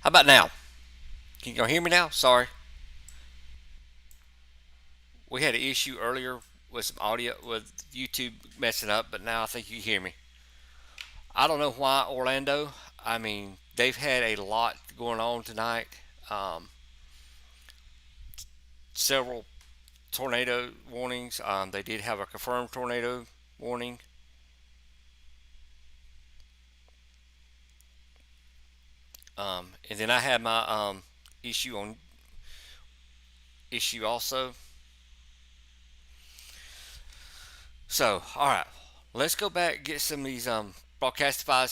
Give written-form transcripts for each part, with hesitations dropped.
How about now? Can you hear me now? Sorry. We had an issue earlier with some audio with YouTube messing up, but now I think you hear me. I don't know why Orlando. I mean, they've had a lot going on tonight. Um, Several tornado warnings. They did have a confirmed tornado warning. And then I had my issue on issue also. So, all right, let's go back and get some of these broadcastify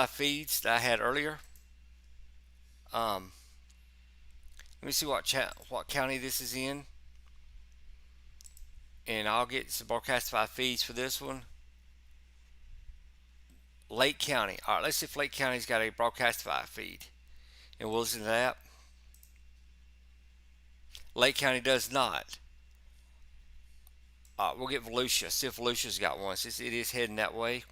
feeds that I had earlier. Um, Let me see what county this is in, and I'll get some broadcastify feeds for this one. Lake County. All right, let's see if Lake County's got a broadcastify feed, and we'll listen to that. Lake County does not. We'll get Volusia. See if Volusia's got one, since it is heading that way.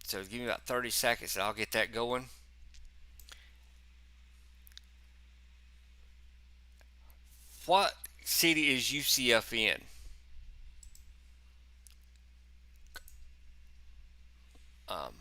So give me about 30 seconds, and I'll get that going. What city is UCF in? Um,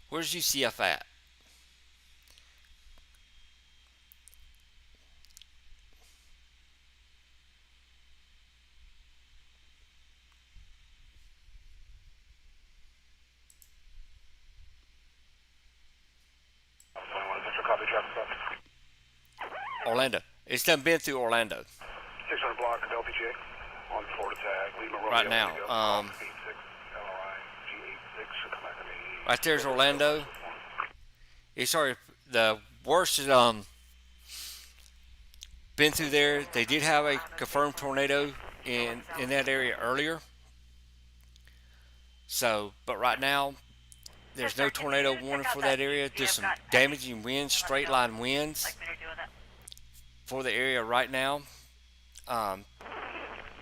where's UCF at? Orlando. It's done been through Orlando 600 block of LPJ on Florida tag. Lima right Romeo now. Indigo. 86 LRI G86. Come back to me. Right there's Orlando. It's already the worst is been through there. They did have a confirmed tornado in that area earlier. So, but right now there's no tornado warning for that area. Just some damaging winds, straight line winds for the area right now. Um,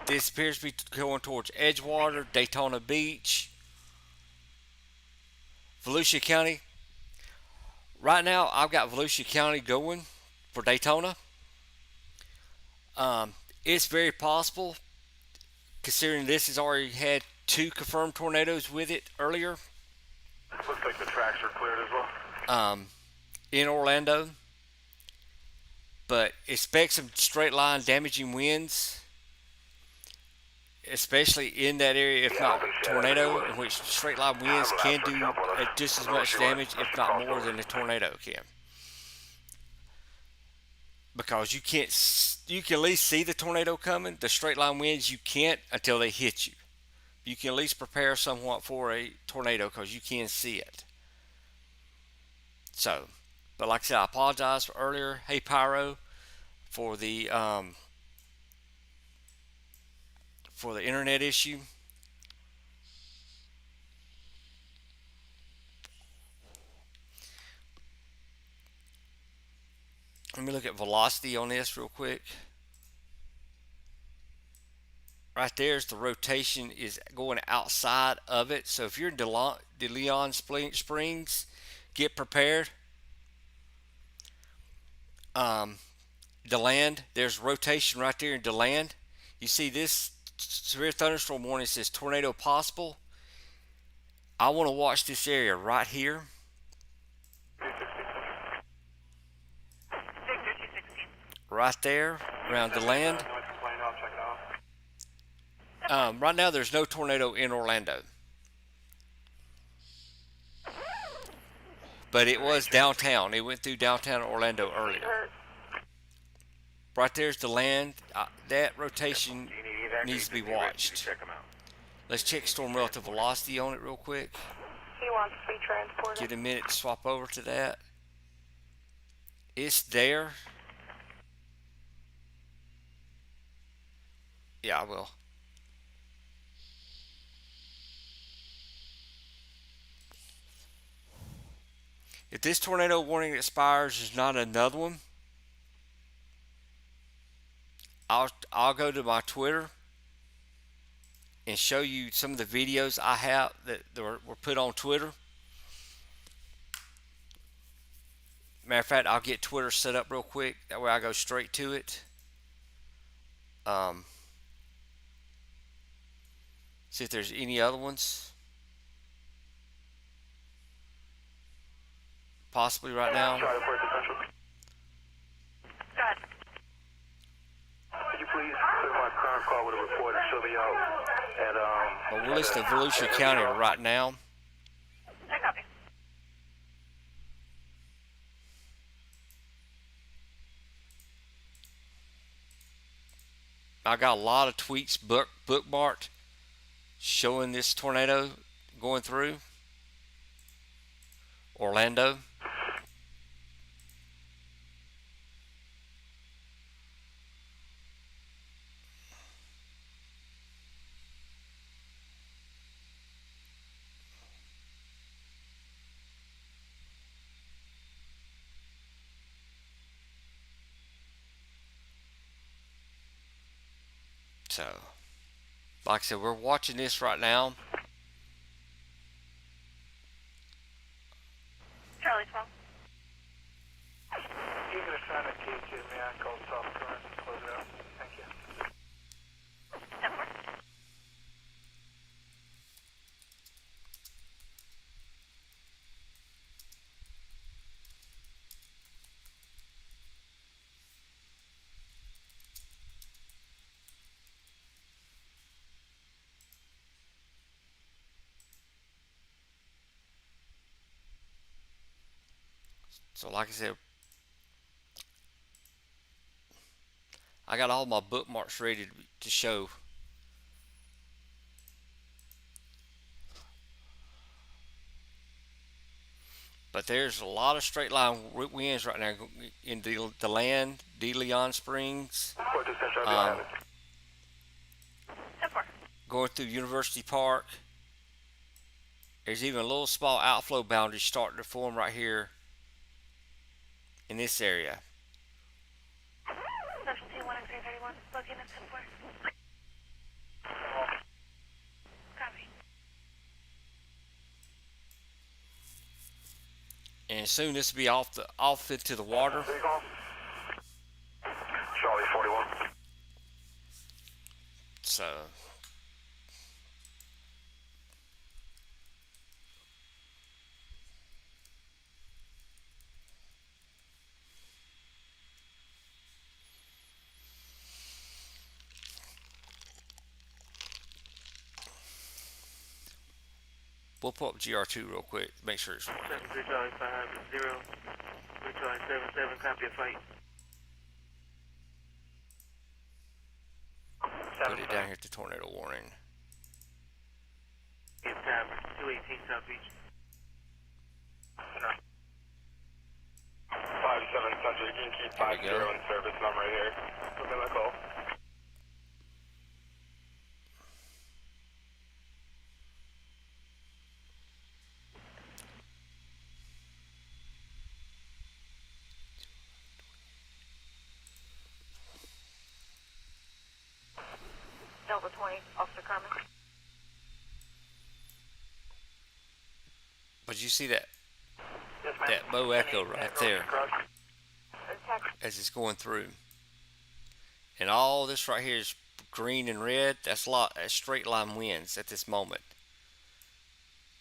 this appears to be going towards Edgewater, Daytona Beach, Volusia County. Right now, I've got Volusia County going for Daytona. It's very possible, considering this has already had two confirmed tornadoes with it earlier Looks like the tracks are cleared as well. in Orlando. But expect some straight line damaging winds, especially in that area, if not tornado, in which straight line winds can do just as much damage, if not more, than a tornado can. Because you can at least see the tornado coming. The straight line winds you can't until they hit you. You can at least prepare somewhat for a tornado because you can see it. So, but like I said, I apologize for earlier. Hey Pyro, for the internet issue. Let me look at velocity on this real quick. Right there's the rotation is going outside of it. So if you're in DeLeon Springs, get prepared. DeLand, there's rotation right there in DeLand. You see this severe thunderstorm warning says tornado possible. I want to watch this area right here. Right there around DeLand. Right now there's no tornado in Orlando. But it was downtown. It went through downtown Orlando earlier. Right there's the land. That rotation needs to be watched. Let's check storm relative velocity on it real quick. He wants to be transported. Get a minute to swap over to that. It's there. Yeah, I will. If this tornado warning expires, there's not another one. I'll go to my Twitter and show you some of the videos I have that were put on Twitter. Matter of fact, I'll get Twitter set up real quick. That way I go straight to it. Um, See if there's any other ones. Possibly right now. Charlie Report to Central. Go ahead. Could you please clear my current call with a report and show me out at But we're listed Volusia County right now. I copy. I got a lot of tweets bookmarked showing this tornado going through Orlando. So, like I said, we're watching this right now. Charlie 12. You can assign a key to me. I called soft current and close it out. Thank you. 10-4. So, like I said, I got all my bookmarks ready to show. But there's a lot of straight line winds right now in the land, De Leon Springs, Report to Central. I um, have it. 10-4. going through University Park. There's even a little small outflow boundary starting to form right here in this area. Specialty 1 and 331. Looking at 10-4. Copy. And soon this will be off into the water. Charlie 41. So we'll pull up GR2 real quick, make sure it's working. 3 Charlie 50, 3 Charlie 77, copy a fight. Put it down here to tornado warning. In Tavern, 218 South Beach. 57 Central. You can keep There we 50 go. in service. I'm right here. Okay, my call. Delta 20. Officer Carmen. But you see that Yes, ma'am. bow echo right there Attack. as it's going through. And all this right here is green and red. That's straight line winds at this moment.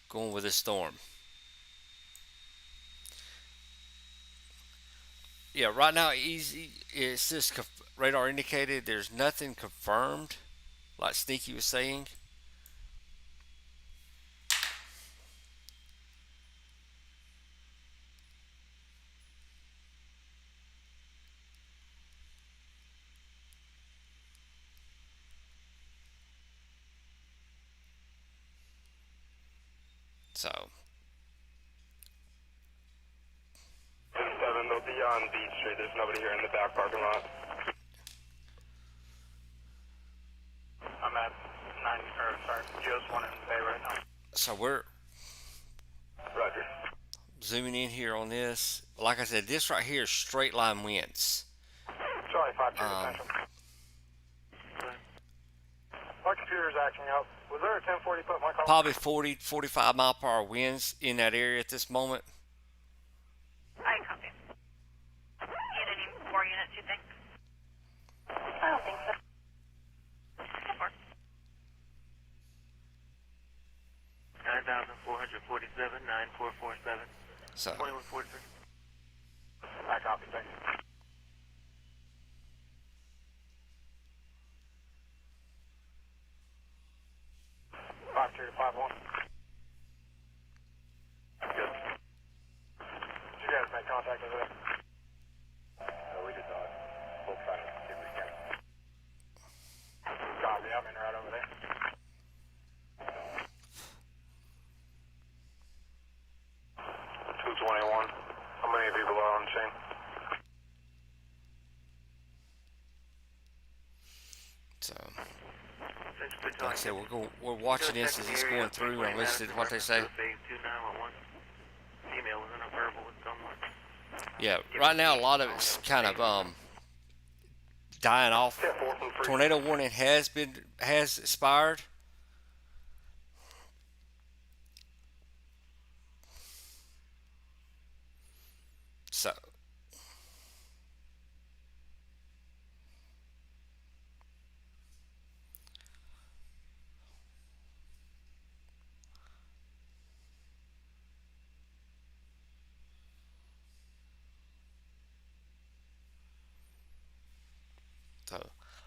Going with this storm. Yeah, right now easy. It's just radar indicated. There's nothing confirmed, like Sneaky was saying. So 7, they'll be on Beach Street. There's nobody here in the back parking lot. I'm at 9, just one in the bay right now. So we're Roger. zooming in here on this. Like I said, this right here is straight line winds. Charlie 5 to Um, attention. My computer's acting up. Was there a 1040 put in my call? Probably 40, 45 mile per hour winds in that area at this moment. I copy. You need any more units, you think? I don't think so. 9,447, 9447, So 2143. I copy, thank you. Five two to 5-1. Good. Did you guys make contact over there? No, we did not. We'll try to see if we can. Copy, I'm in right over there. 221. How many people are on scene? So, Thanks for like I talking. said, we're watching this as it's going through and listening to what they say. Phase 2911. Female was in a verbal with someone. Yeah, right now a lot of it's kind of dying off. Yeah, 4 from 3. Tornado warning has expired. So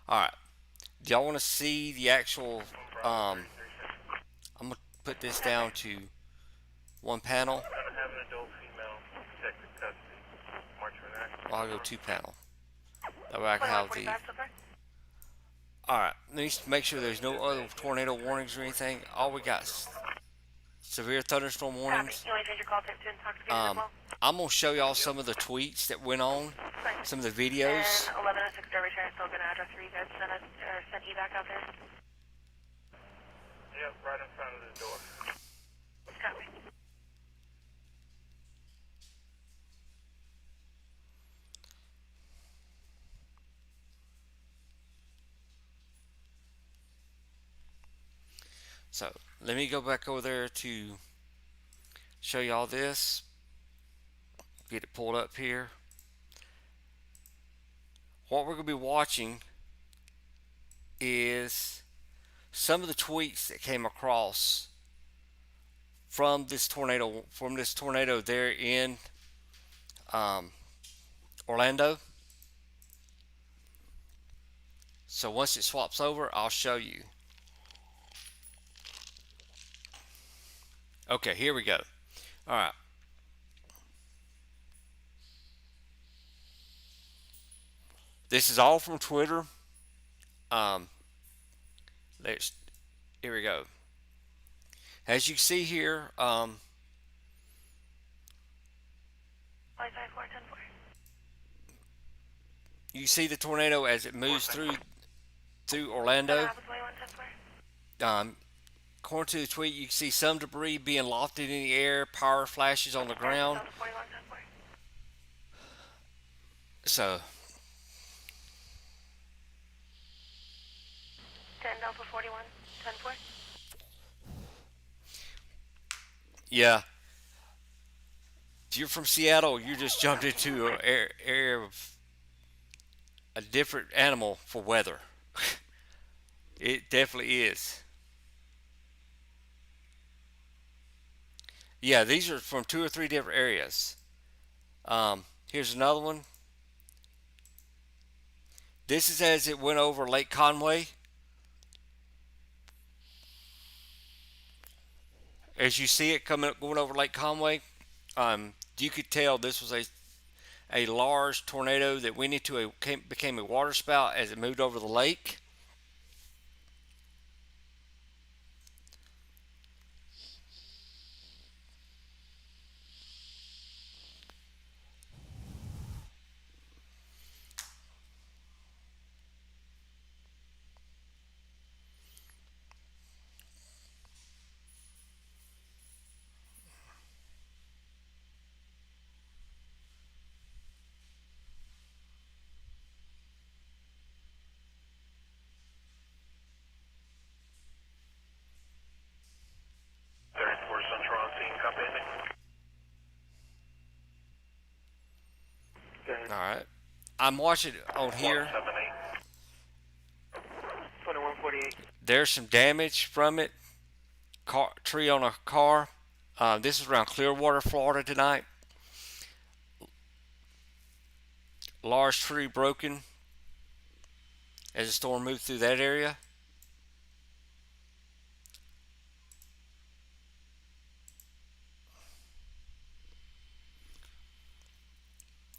all right. Do y'all want to see the actual? I'm gonna put this down to one panel. Gonna have an adult female protected custody. March for that. Well, I'll go two panel. That way I can have the. 2145 so far? All right. Let me make sure there's no other tornado warnings or anything. All we got is severe thunderstorm Copy. warnings. You want to change your call to intoxicated as well? I'm gonna show y'all some of the tweets that went on, Fine. some of the videos. And 1106 Derby Train, still going to address for you guys. Send evac out there. Yep, right in front of the door. Copy. So let me go back over there to show y'all this. Get it pulled up here. What we're going to be watching is some of the tweets that came across from this tornado there in Orlando. So once it swaps over, I'll show you. Okay, here we go. All right. This is all from Twitter. Here we go. As you see here, Wi-Fi 410 you see the tornado as it moves through Orlando. According to the tweet, you can see some debris being lofted in the air, power flashes on the ground. So 10 Delta 41, 10-4. yeah, if you're from Seattle, you just jumped into an area of a different animal for weather. It definitely is. Yeah, these are from 2 or 3 different areas. Here's another one. This is as it went over Lake Conway. As you see it going over Lake Conway, you could tell this was a large tornado that went into became a water spout as it moved over the lake. I'm watching on here. 2148. There's some damage from it. Tree on a car. This is around Clearwater, Florida tonight. Large tree broken as the storm moved through that area.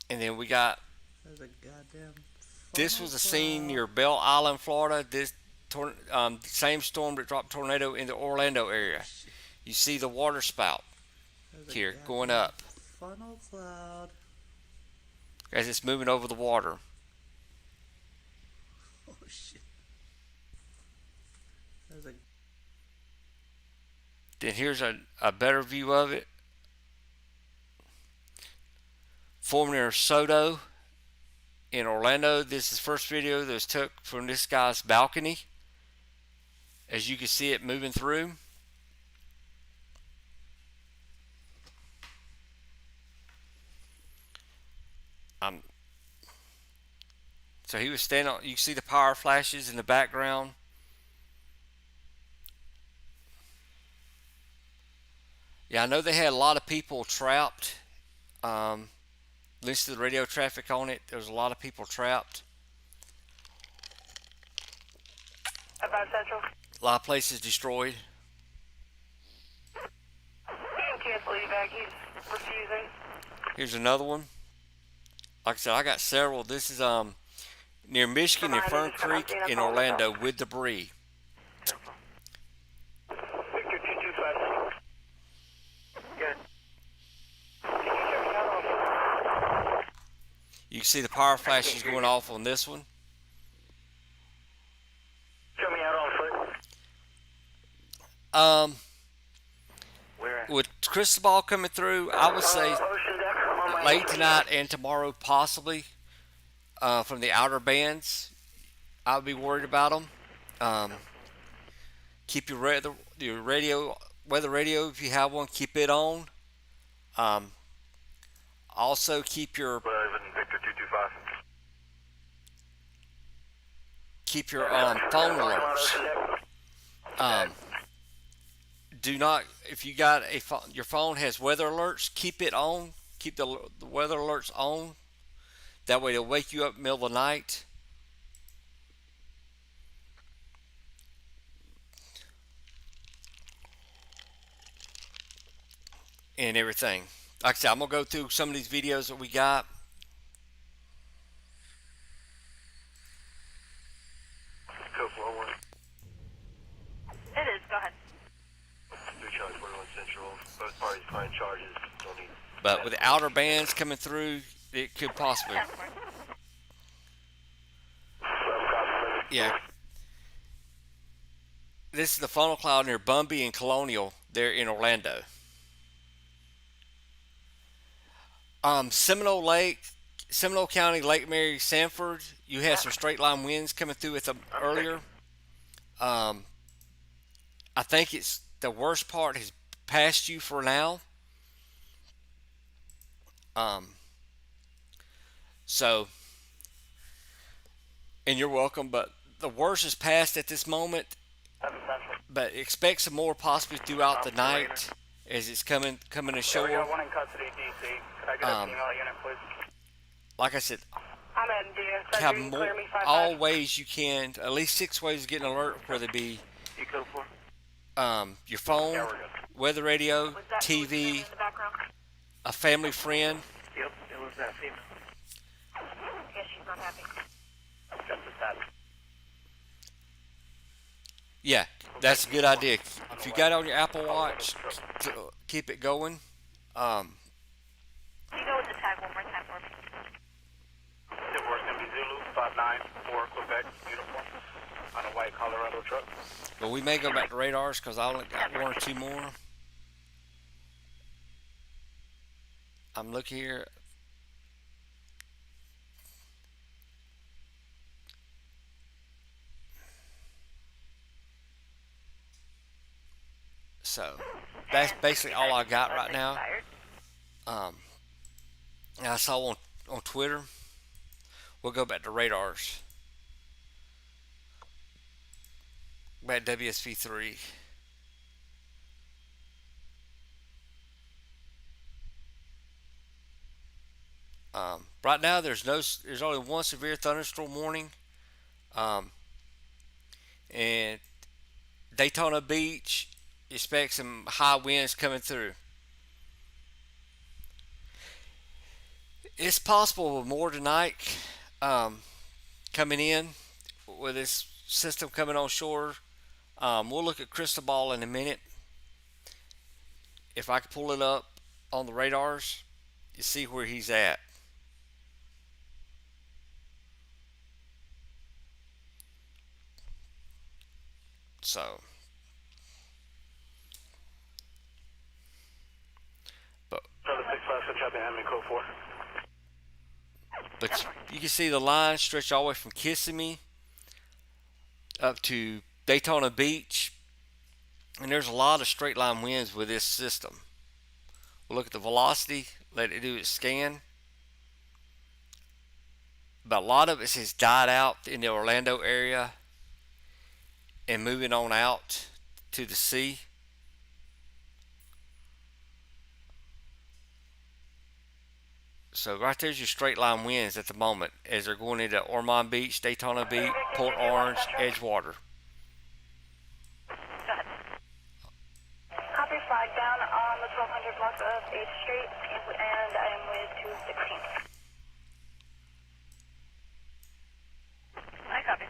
And then we got, There's a goddamn this was a scene near Bell Island, Florida. This same storm that dropped tornado in the Orlando area. You see the water spout here going up funnel cloud. as it's moving over the water. Oh shit. There's a Then here's a better view of it. Forming near Soto in Orlando. This is the first video that was took from this guy's balcony. As you can see it moving through. So he was standing on, you can see the power flashes in the background. Yeah, I know they had a lot of people trapped. Listen to the radio traffic on it. There was a lot of people trapped. About Central. A lot of places destroyed. He can cancel evac. He's refusing. Here's another one. Like I said, I got several. This is near Michigan and Fern Creek in Orlando with debris. Victor 225. Good. You can see the power flashes going off on this one. Show me out on foot. Where at? With Cristobal coming through, I would say Ocean deck. I'm on my late tonight and tomorrow possibly. From the outer bands, I would be worried about them. Keep your radio, weather radio if you have one, keep it on. Also keep your Victor 225. phone alerts. Do not, if you got your phone has weather alerts, keep it on. Keep the weather alerts on. That way they'll wake you up in the middle of the night. And everything. Like I said, I'm going to go through some of these videos that we got. Code 401. It is. Go ahead. 3 charge 41 Central. Both parties find charges. Don't need. But with the outer bands coming through, it could possibly. Yeah. This is the funnel cloud near Bumby and Colonial there in Orlando. Seminole County, Lake Mary, Sanford. You had some straight line winds coming through with them earlier. I think it's the worst part has passed you for now. So, and you're welcome, but the worst is past at this moment. But expect some more possibly throughout the night as it's coming ashore. We got one in custody, DC. Could I get a female unit, please? Like I said, I'm in, dear. have more, all ways you can, at least 6 ways of getting an alert, whether it be You code 4? your phone, Yeah, we're good. weather radio, Was that who was TV, in the background? a family friend. Yep, it was that female. Yes, she's not happy. Just a stat. Yeah, that's a good idea. If you got it on your Apple Watch, to keep it going. Can you go with the tag one more time for me? Timber's going to be Zulu 594 Quebec uniform on a white Colorado truck. But we may go back to radars because I only got 1 or 2 more. I'm looking here. So that's basically all I got right now. I saw on Twitter. We'll go back to radars. Back WSV3. Right now, there's only one severe thunderstorm warning, um, and Daytona Beach expects some high winds coming through. It's possible with more tonight coming in with this system coming on shore. We'll look at Cristobal in a minute. If I can pull it up on the radars, you see where he's at. So, but Another 6-5, switch out behind me, code 4. but you can see the line stretch all the way from Kissimmee up to Daytona Beach, and there's a lot of straight line winds with this system. We'll look at the velocity, let it do its scan. But a lot of it has died out in the Orlando area and moving on out to the sea. So right there's your straight line winds at the moment as they're going into Ormond Beach, Daytona Beach, Port Orange, Edgewater. Copy, flag down on the 1200 block of 8th Street, and I am with 216. I copy.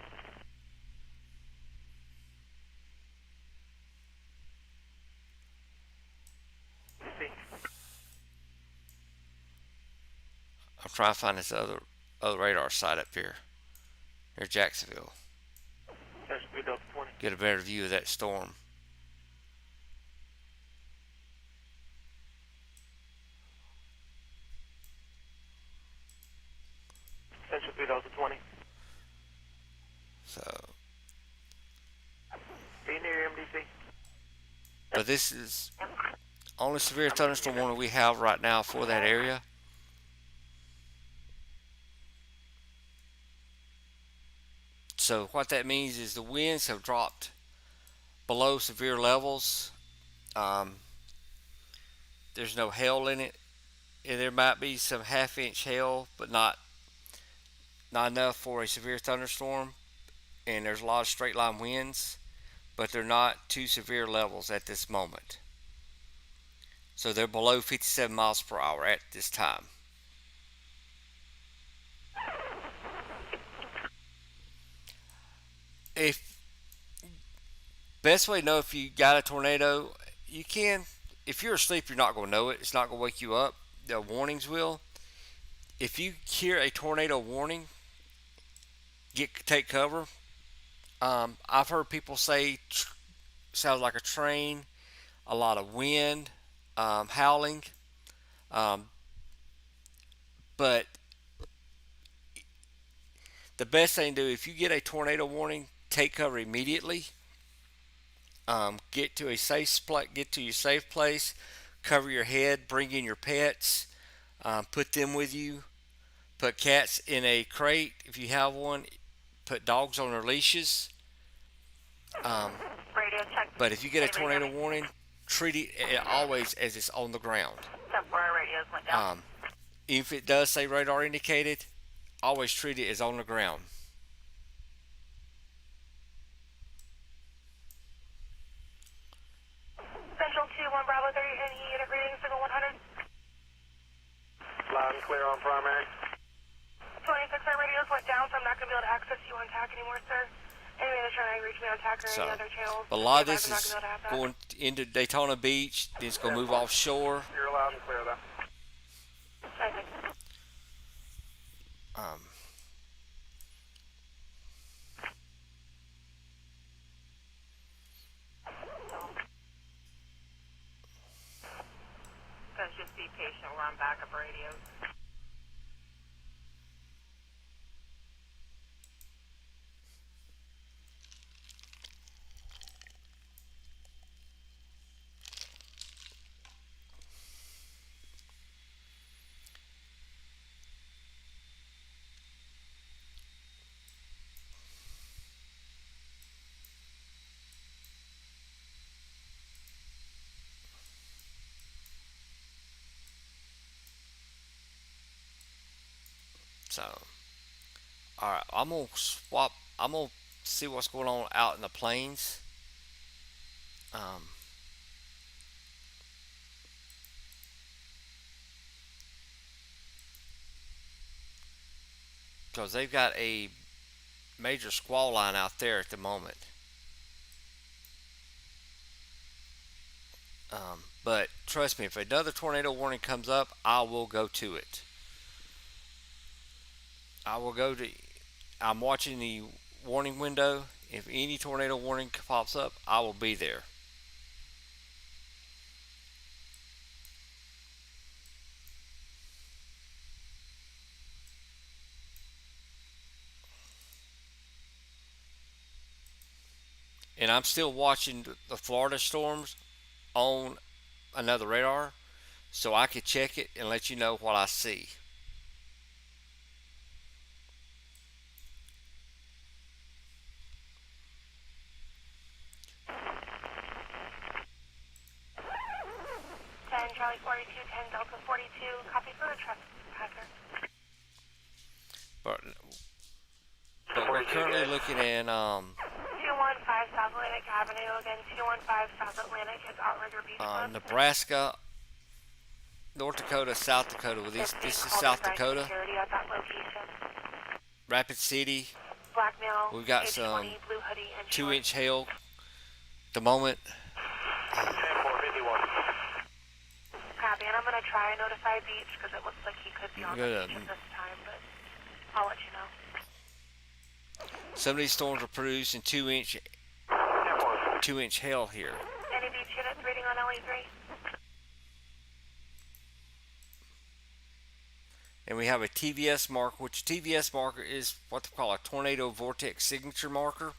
I'm trying to find this other radar site up here. Near Jacksonville. That should be Delta 20. Get a better view of that storm. That should be Delta 20. So, Be near MDC. but this is only severe thunderstorm warning we have right now for that area. So what that means is the winds have dropped below severe levels. There's no hail in it. And there might be some half-inch hail, but not enough for a severe thunderstorm. And there's a lot of straight line winds, but they're not too severe levels at this moment. So they're below 57 miles per hour at this time. If best way to know if you got a tornado, you can. If you're asleep, you're not going to know it. It's not going to wake you up. The warnings will. If you hear a tornado warning, take cover. I've heard people say sounds like a train, a lot of wind, howling. But the best thing to do if you get a tornado warning, take cover immediately. Get to your safe place. Cover your head. Bring in your pets. Put them with you. Put cats in a crate if you have one. Put dogs on their leashes. Radio check. But if you get a tornado warning, treat it always as it's on the ground. Temporary radios went down. If it does say radar indicated, always treat it as on the ground. Central 2-1 Bravo 30, any unit reading, signal 100. Loud and clear on primary. 26 our radios went down, so I'm not going to be able to access you on TAC anymore, sir. Anyway, they're trying to reach me on TAC or any other channels. A lot of Otherwise, this I'm not is gonna be able to have that. going into Daytona Beach. Then it's going to move offshore. You're loud and clear, though. I think. Guys, just be patient. We're on backup radios. So, all right, I'm gonna swap. I'm gonna see what's going on out in the plains. Um, because they've got a major squall line out there at the moment. But trust me, if another tornado warning comes up, I will go to it. I will go to. I'm watching the warning window. If any tornado warning pops up, I will be there. And I'm still watching the Florida storms on another radar, so I could check it and let you know what I see. 10 Charlie 42, 10 Delta 42, copy for the truck packer. But we're currently looking at 215 South Atlantic Avenue, again 215 South Atlantic is Outrigger Beach Club. Nebraska, North Dakota, South Dakota. Well, this is South Dakota. Security at that location. Rapid City. Blackmail, We've got age some 20, blue hoodie and 2-inch hail at the moment. 10-451. Copy, and I'm going to try and notify Beach because it looks like he could be on the Good. beach at this time, but I'll let you know. Some of these storms are producing 2-inch 2-inch hail here. Any beach units reading on LE3? And we have a TVS marker, which TVS marker is what they call a tornado vortex signature marker.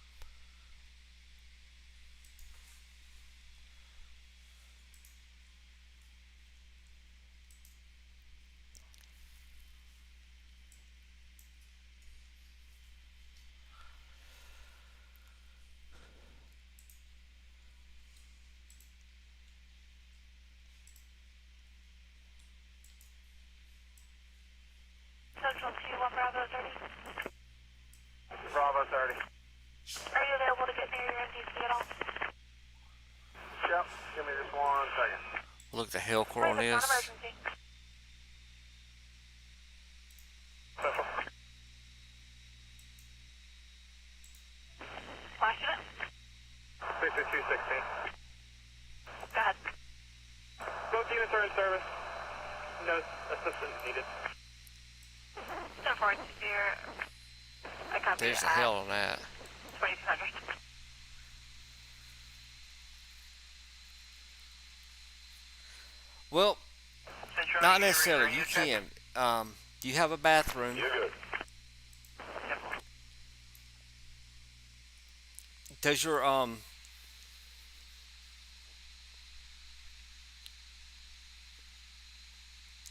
Central 2, what Bravo 30? Bravo 30. Are you available to get near your NDC at all? Yep, give me just 1 second. Look at the hail core Wait, on it's not this. emergency. Central. Flash it up. 66216. Go ahead. Both units are in service. No assistance needed. 10-4, severe. I copy. There's the hail on that. 2200. Well, Central, not necessarily. You can. You have a bathroom. You're good. Does your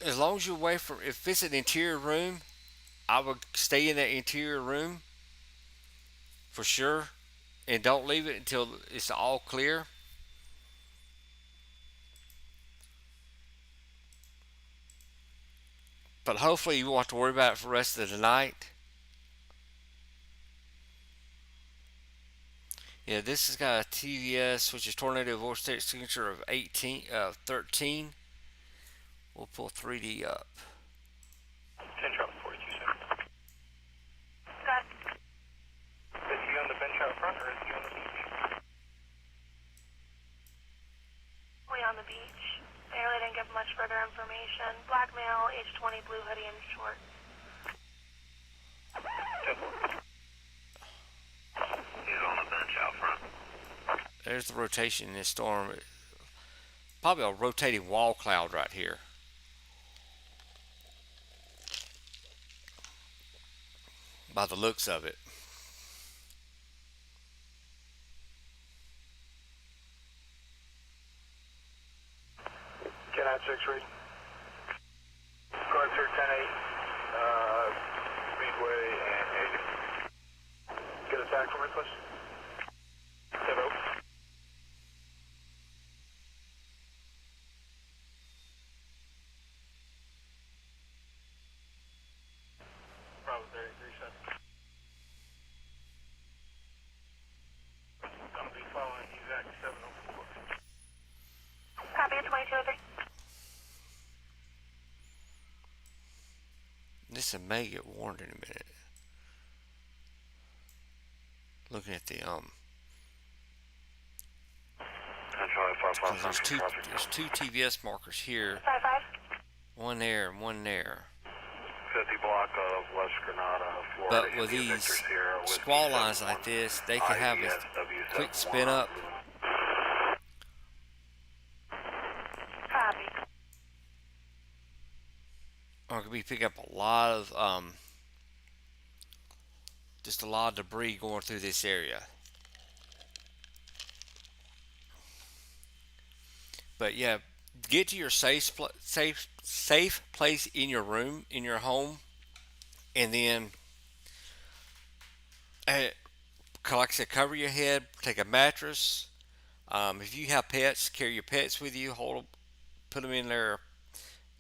as long as you're away from, if it's an interior room, I would stay in that interior room for sure, and don't leave it until it's all clear. But hopefully you won't have to worry about it for the rest of the night. Yeah, this has got a TVS, which is tornado vortex signature of 13. We'll pull 3D up. 10 Charlie 42 cents. Go ahead. Is he on the bench out front or is he on the beach? We on the beach. They really didn't give much further information. Black male, age 20, blue hoodie and short. 10-4. He's on the bench out front. There's the rotation in this storm. Probably a rotating wall cloud right here. By the looks of it. Can I 6 read? Guard 10-8, Speedway and 80. Get a tag for me, please. 7-0. This may get warned in a minute. Looking at the because there's two TVS markers here, 55. one there and one there. 50 block of West Granada, Florida. But with India these Victor Sierra, Whiskey squall lines 71, like this, they can have a IESW quick 71. spin up, Copy. or it could be picking up a lot of just a lot of debris going through this area. But yeah, get to your safe place in your room, in your home, and then, like I said, cover your head. Take a mattress. If you have pets, carry your pets with you. Put them in their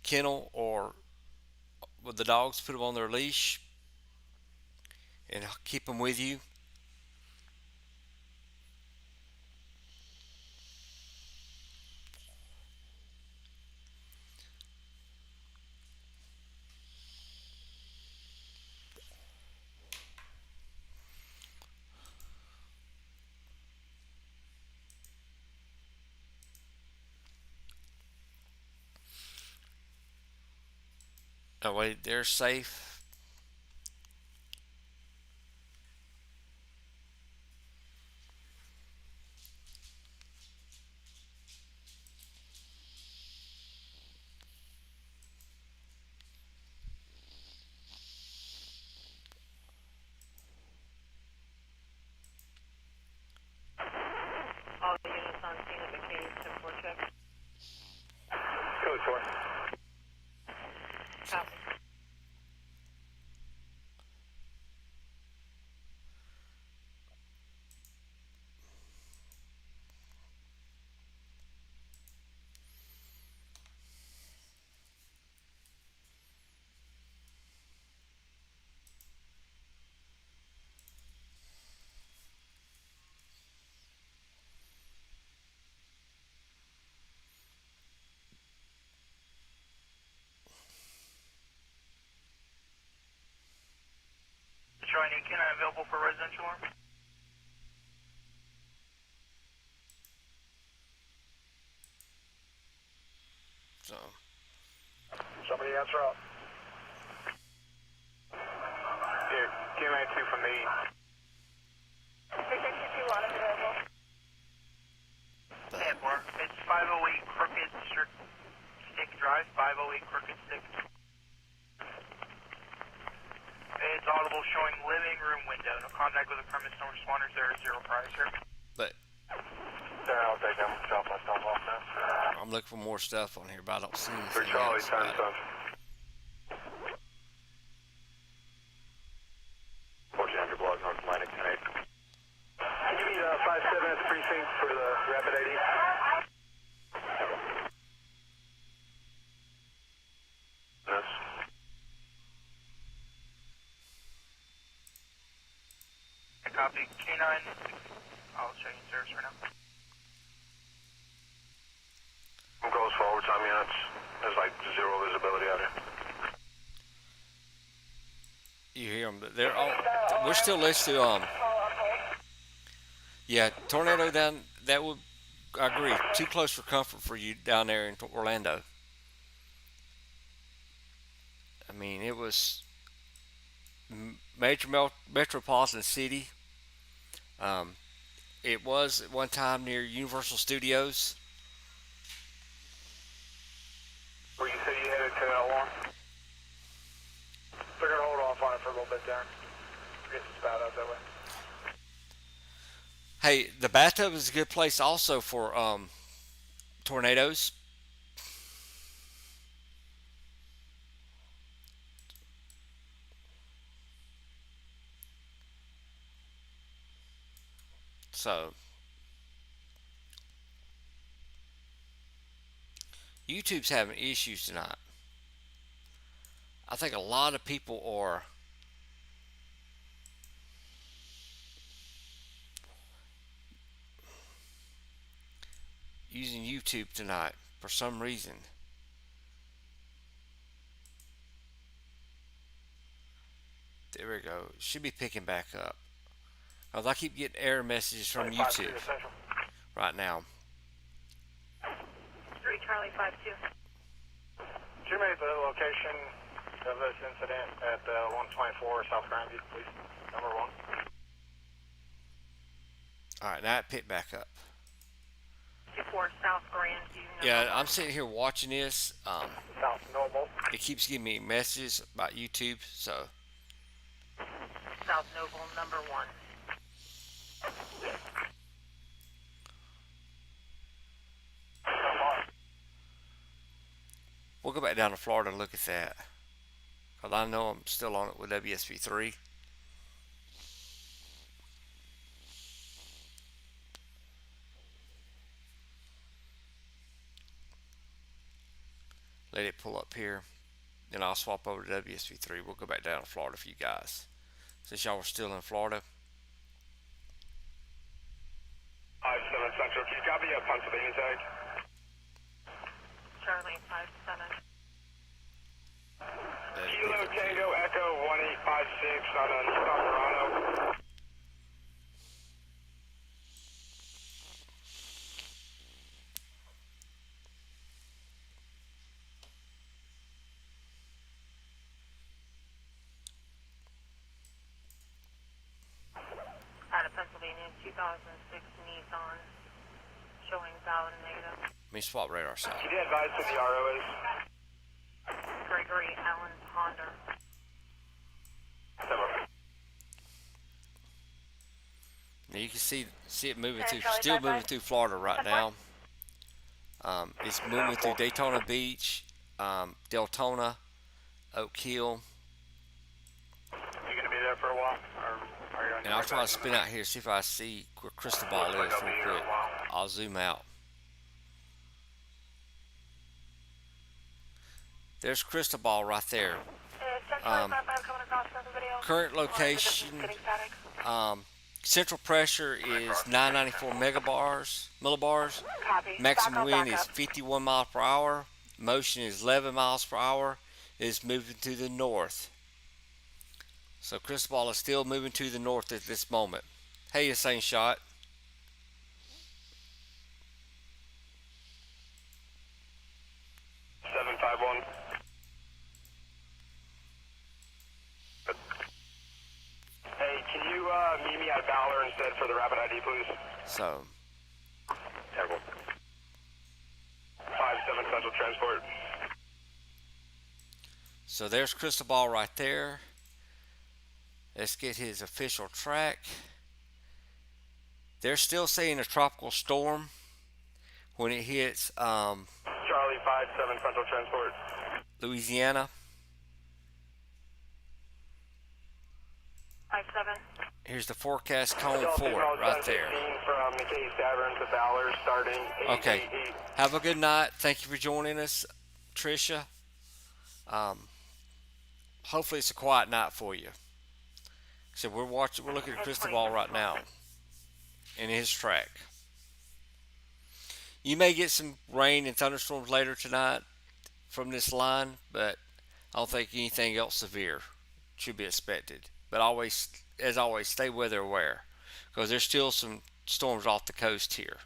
kennel, or with the dogs, put them on their leash, and keep them with you. That way they're safe. All units on scene at the cave to 4 check. Code 4. Copy. Showing a canine available for residential arm. So Somebody answer up. Here, Canine 2 from the east. Victor 2 on available. Airport. It's 508 Crooked Stick Drive. 508 Crooked Stick. It's audible showing living room window. No contact with the premise. No responders. There is 0 prior, sir. but There, I'll take them. Drop myself off now. I'm looking for more stuff on here, but I don't see For anything Charlie, else. time about it. son. Port Andrew Block, North Atlantic, 10-8. Give me the 5-7 at the precinct for the rapid ID. Yes. Copy. K9. I'll show you service right now. Goes forward, some units. There's like 0 visibility out here. You hear them? They're all. We're still listed to Yeah, tornado down. That would. I agree. Too close for comfort for you down there in Orlando. I mean, it was major metropolitan city. Um, it was at one time near Universal Studios. Where you say you headed to L1? They're gonna hold off on it for a little bit, Darren. I guess it's bad out that way. Hey, the bathtub is a good place also for tornadoes. So YouTube's having issues tonight. I think a lot of people are using YouTube tonight for some reason. There we go. Should be picking back up. Cause I keep getting error messages from 5-2 YouTube Essential. right now. 3 Charlie 5-2. Could you make the location of this incident at 124 South Grandview, please? Number 1. All right, now it picked back up. 24 South Grandview. Yeah, I'm sitting here watching this. South Noble. It keeps giving me messages about YouTube, so South Noble, number 1. we'll go back down to Florida and look at that. Cause I know I'm still on it with WSB3. Let it pull up here. Then I'll swap over to WSB3. We'll go back down to Florida for you guys. Since y'all were still in Florida. 5-7 Central. Can you copy a Pennsylvania tag? Charlie 5-7. Kilo Tango Echo 1856 on a Nissan Murano. Out of Pennsylvania, 2006 Nissan. Showing valid and negative. Let me swap radar side. Can you advise who the RO is? Gregory Allen Honda. Now you can see it moving through, still moving through Florida right now. It's moving through Daytona Beach, Deltona, Oak Hill, You gonna be there for a while? Or are you on and your I'll way try to back? spin out here see if I see where Cristobal is real quick. I'll zoom out. There's Cristobal right there. Current location, central pressure is 994 millibars. Maximum wind is 51 miles per hour. Motion is 11 miles per hour. It is moving to the north. So Cristobal is still moving to the north at this moment. Hey, same shot. Seven five one. Hey, can you meet me at Valor instead for the rapid ID, please? So Terrible. 5-7 Central Transport. So there's Cristobal right there. Let's get his official track. They're still saying a tropical storm when it hits Charlie 5-7 Central Transport. Louisiana. 5-7. Here's the forecast cone for it right there. From McKay's Tavern to Valor starting 888. Okay. Have a good night. Thank you for joining us, Tricia. Hopefully it's a quiet night for you. So we're looking at Cristobal right now in his track. You may get some rain and thunderstorms later tonight from this line, but I don't think anything else severe should be expected. But always, as always, stay weather aware because there's still some storms off the coast here.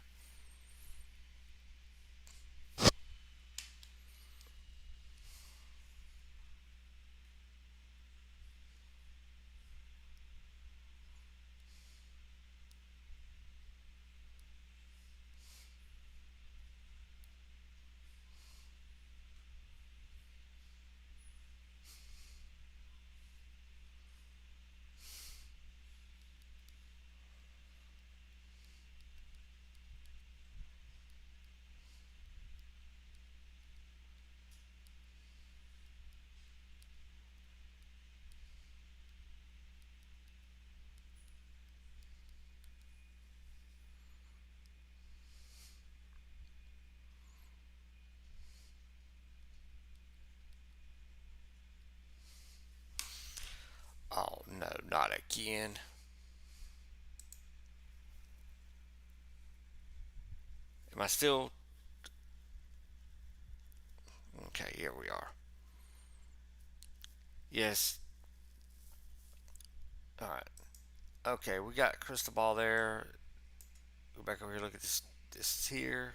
Oh no, not again. Am I still? Okay, here we are. Yes. All right. Okay, we got Cristobal there. Go back over here. Look at this. This here.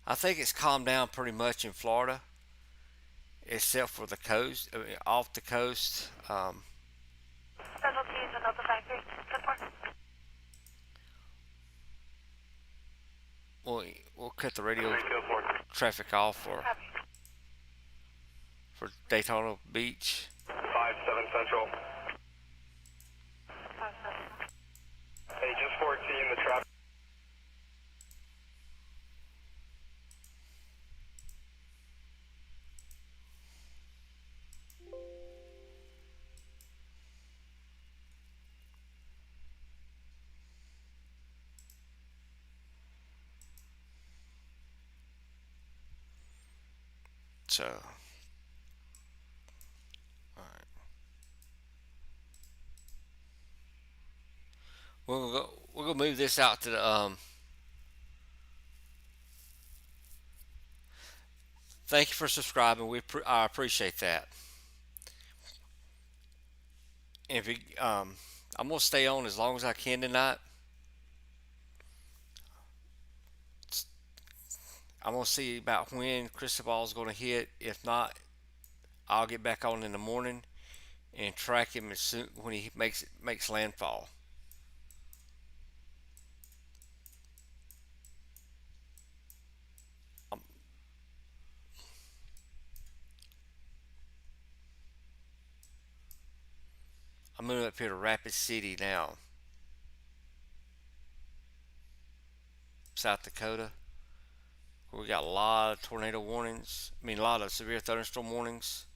I think it's calmed down pretty much in Florida, except for the coast, I mean, off the coast. Central T to Delta Factory. Good. We'll we'll cut the radio 324. traffic off for Copy. Daytona Beach. 57 Central. Agent 14, the traffic. So, all right. We're gonna move this out to the Thank you for subscribing. I appreciate that. If you, I'm gonna stay on as long as I can tonight. I'm gonna see about when Cristobal's gonna hit. If not, I'll get back on in the morning and track him as soon when he makes landfall. I'm, I'm moving up here to Rapid City now, South Dakota. We got a lot of tornado warnings. I mean, a lot of severe thunderstorm warnings.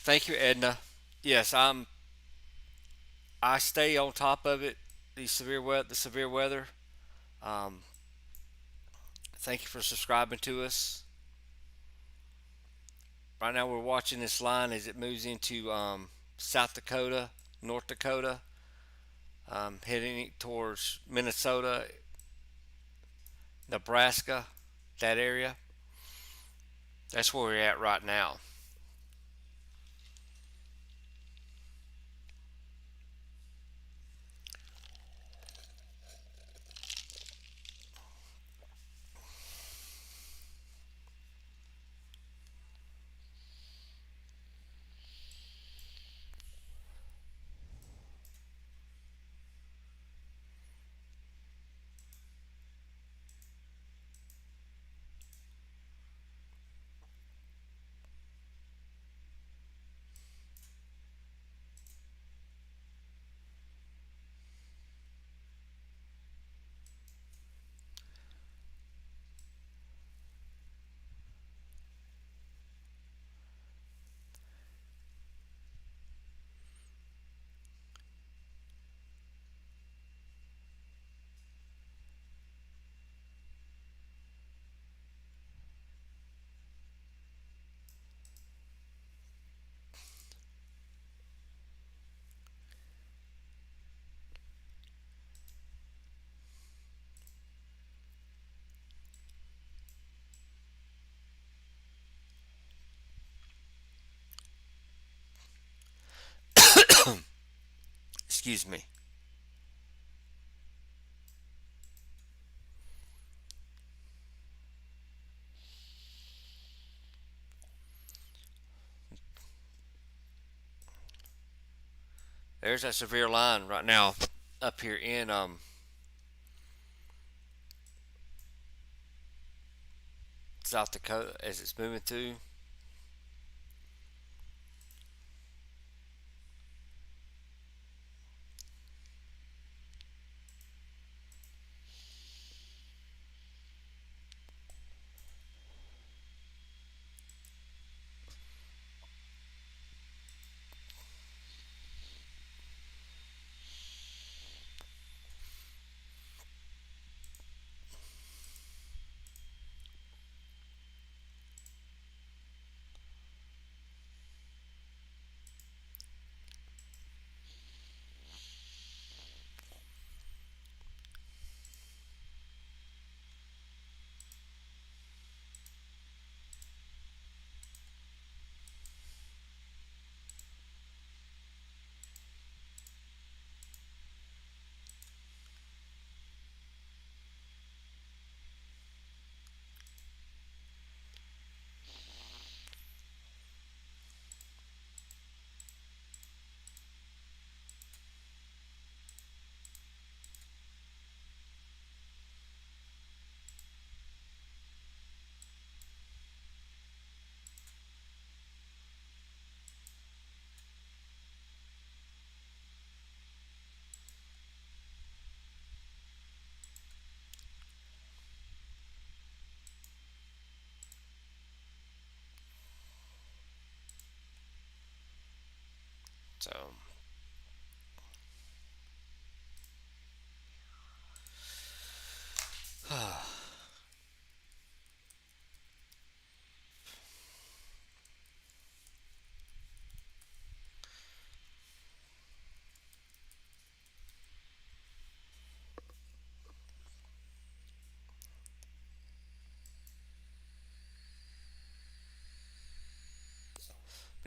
Thank you, Edna. Yes, I stay on top of it. The severe weather. Um, Thank you for subscribing to us. Right now, we're watching this line as it moves into South Dakota, North Dakota, heading towards Minnesota, Nebraska, that area. That's where we're at right now. Excuse me. There's that severe line right now up here in South Dakota as it's moving through.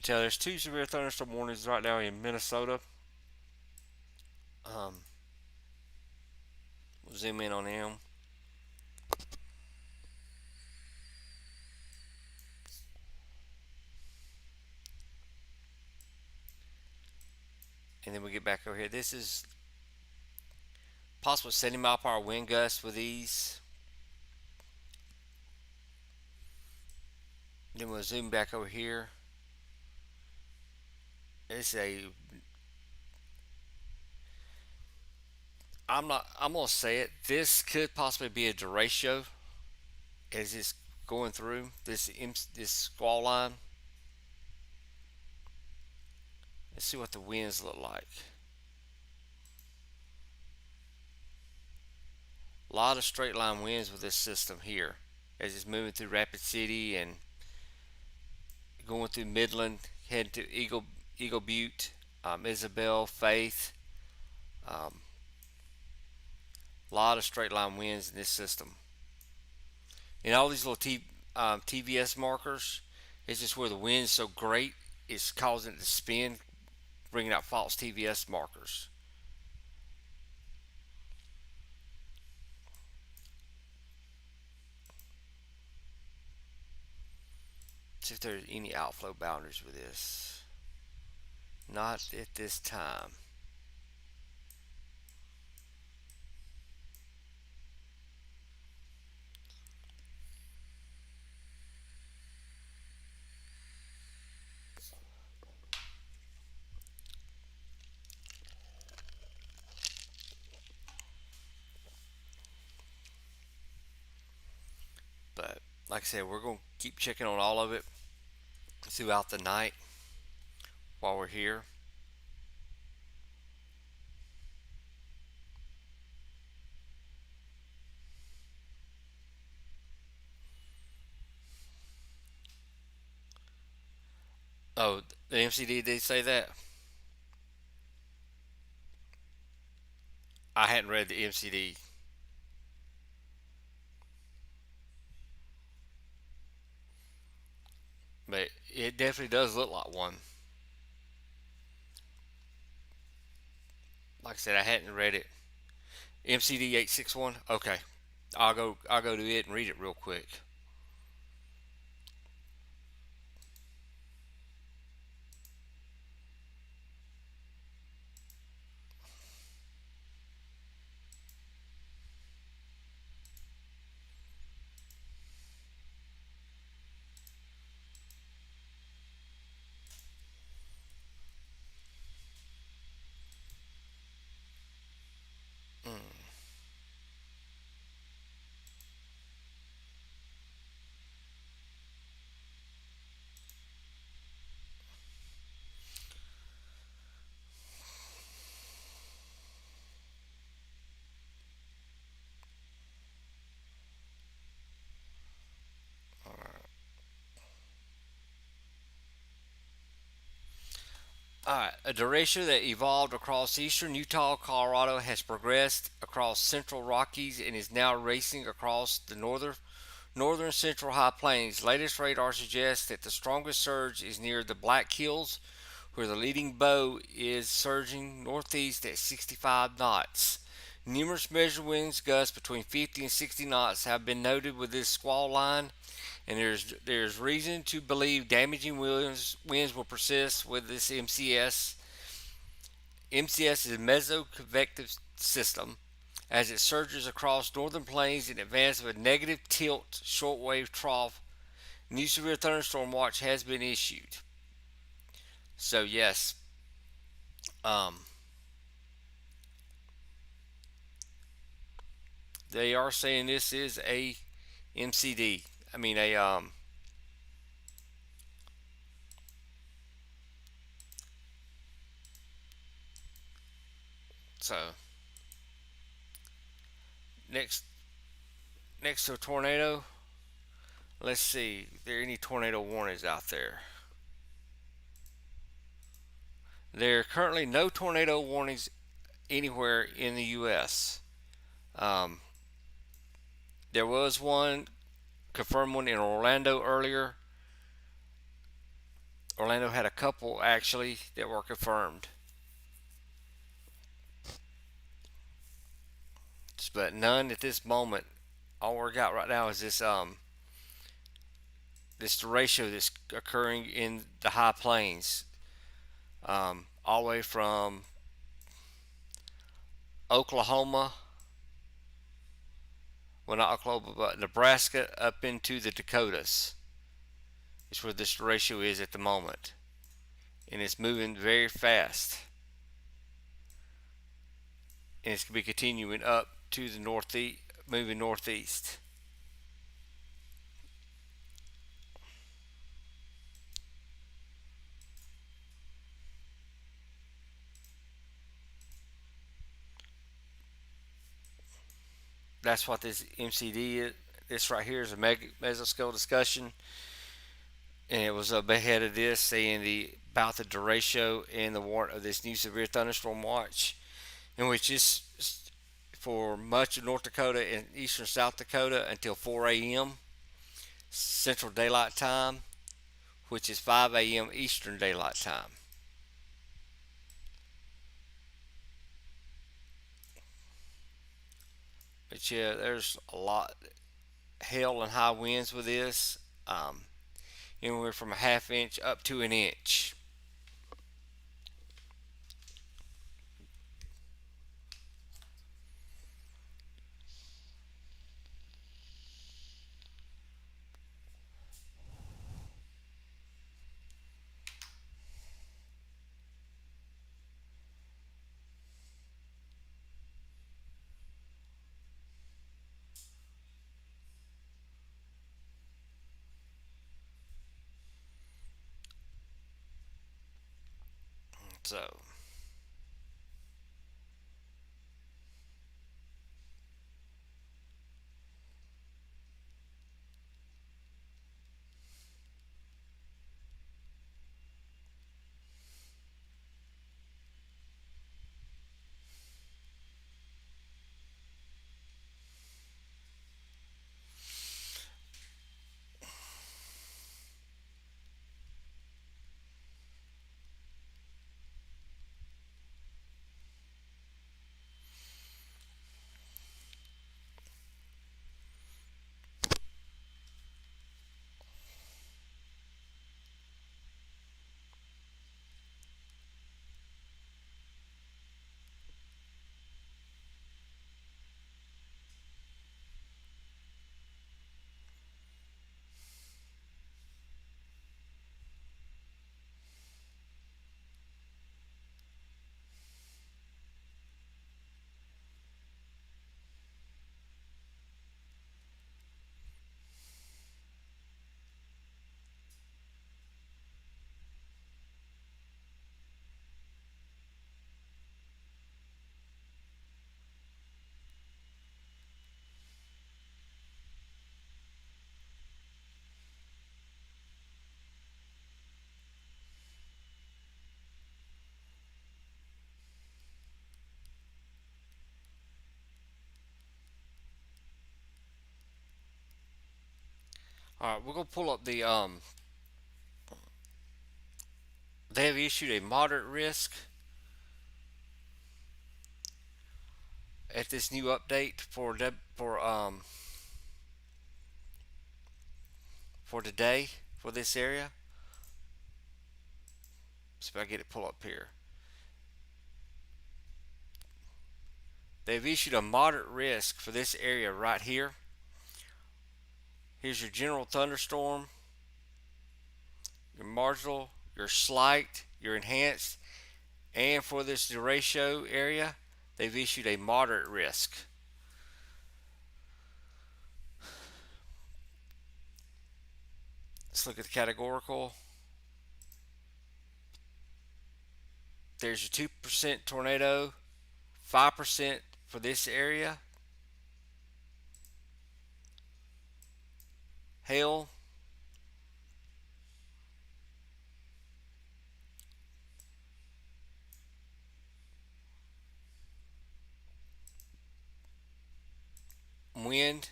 But yeah, there's two severe thunderstorm warnings right now in Minnesota. Um, we'll zoom in on them. And then we get back over here. This is possible 70-mile-per-hour wind gusts with these. Then we'll zoom back over here. It's a. I'm gonna say it. This could possibly be a derecho as it's going through this squall line. Let's see what the winds look like. A lot of straight line winds with this system here as it's moving through Rapid City and going through Midland, heading to Eagle Butte, Isabel, Faith. Um, a lot of straight line winds in this system. And all these little TVS markers, it's just where the wind's so great, it's causing it to spin, bringing out false TVS markers. See if there's any outflow boundaries with this. Not at this time. But like I said, we're going to keep checking on all of it throughout the night while we're here. Oh, the MCD did say that? I hadn't read the MCD. But it definitely does look like one. Like I said, I hadn't read it. MCD 861. Okay, I'll go to it and read it real quick. Mm. All right. Alright, a derecho that evolved across eastern Utah, Colorado has progressed across central Rockies and is now racing across the northern central high plains. Latest radar suggests that the strongest surge is near the Black Hills, where the leading bow is surging northeast at 65 knots. Numerous measured winds gusts between 50 and 60 knots have been noted with this squall line, and there's reason to believe damaging winds will persist with this MCS. MCS is a mesoconvective system as it surges across northern plains in advance of a negative tilt shortwave trough. New severe thunderstorm watch has been issued. So yes, um, they are saying this is a MCD. I mean a so next next to a tornado. Let's see, are there any tornado warnings out there? There are currently no tornado warnings anywhere in the U.S. Um, there was one, confirmed one in Orlando earlier. Orlando had a couple actually that were confirmed, but none at this moment. All we got right now is this derecho that's occurring in the high plains, all the way from Oklahoma, well not Oklahoma, but Nebraska up into the Dakotas. Is where this derecho is at the moment, and it's moving very fast, and it's going to be continuing up to the northeast, moving northeast. That's what this MCD is. This right here is a mesoscale discussion, and it was ahead of this saying about the derecho and the warrant of this new severe thunderstorm watch, in which is for much of North Dakota and eastern South Dakota until 4 a.m. Central Daylight Time, which is 5 a.m. Eastern Daylight Time. But yeah, there's a lot hail and high winds with this, anywhere from a half inch up to an inch. So all right, we're gonna pull up the They have issued a moderate risk at this new update for today for this area. See if I get it pull up here. They've issued a moderate risk for this area right here. Here's your general thunderstorm, your marginal, your slight, your enhanced, and for this derecho area, they've issued a moderate risk. Let's look at the categorical. There's your 2% tornado, 5% for this area, hail, wind,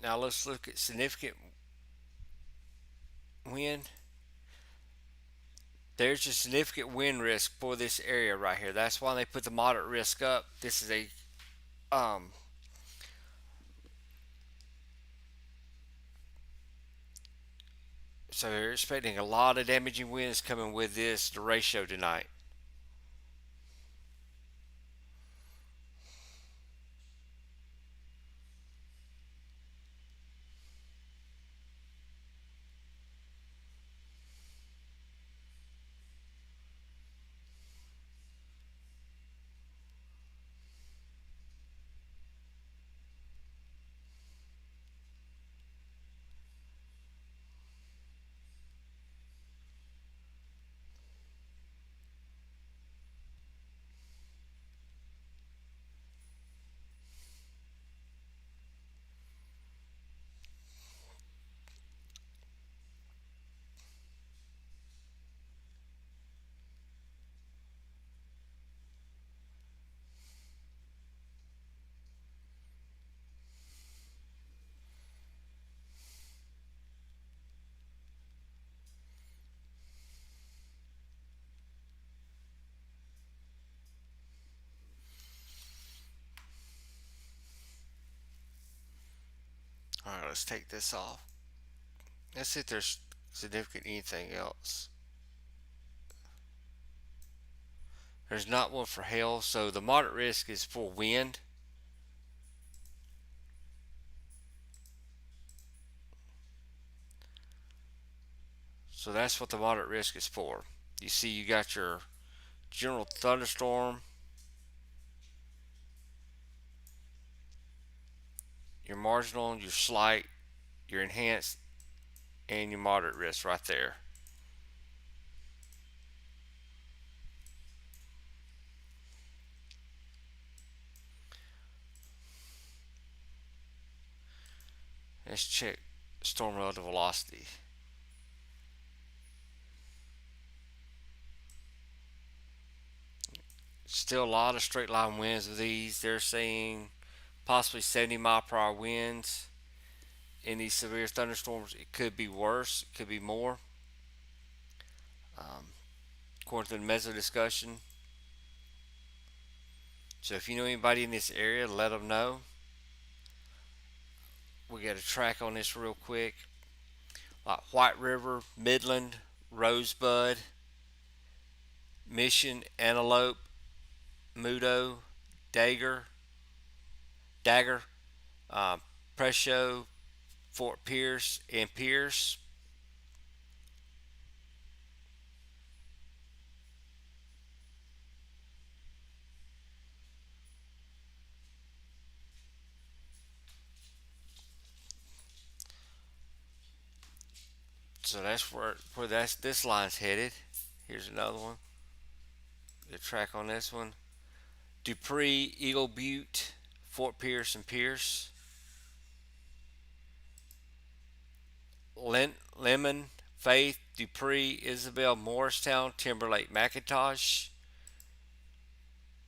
now let's look at significant wind. There's a significant wind risk for this area right here. That's why they put the moderate risk up. This is a um, so they're expecting a lot of damaging winds coming with this derecho tonight. All right, let's take this off. Let's see if there's significant anything else. There's not one for hail, so the moderate risk is for wind. So that's what the moderate risk is for. You see, you got your general thunderstorm, your marginal, your slight, your enhanced, and your moderate risk right there. Let's check storm relative velocity. Still a lot of straight line winds with these. They're saying possibly 70-mile-per-hour winds in these severe thunderstorms. It could be worse. It could be more. Um, According to the meso discussion. So if you know anybody in this area, let them know. We got a track on this real quick. Like White River, Midland, Rosebud, Mission, Antelope, Mudo, Dagger, Dagger, um, Presho, Fort Pierce, and Pierce. So that's where that's this line's headed. Here's another one. The track on this one. Dupree, Eagle Butte, Fort Pierce, and Pierce. Lemon, Faith, Dupree, Isabel, Morristown, Timberlake, McIntosh.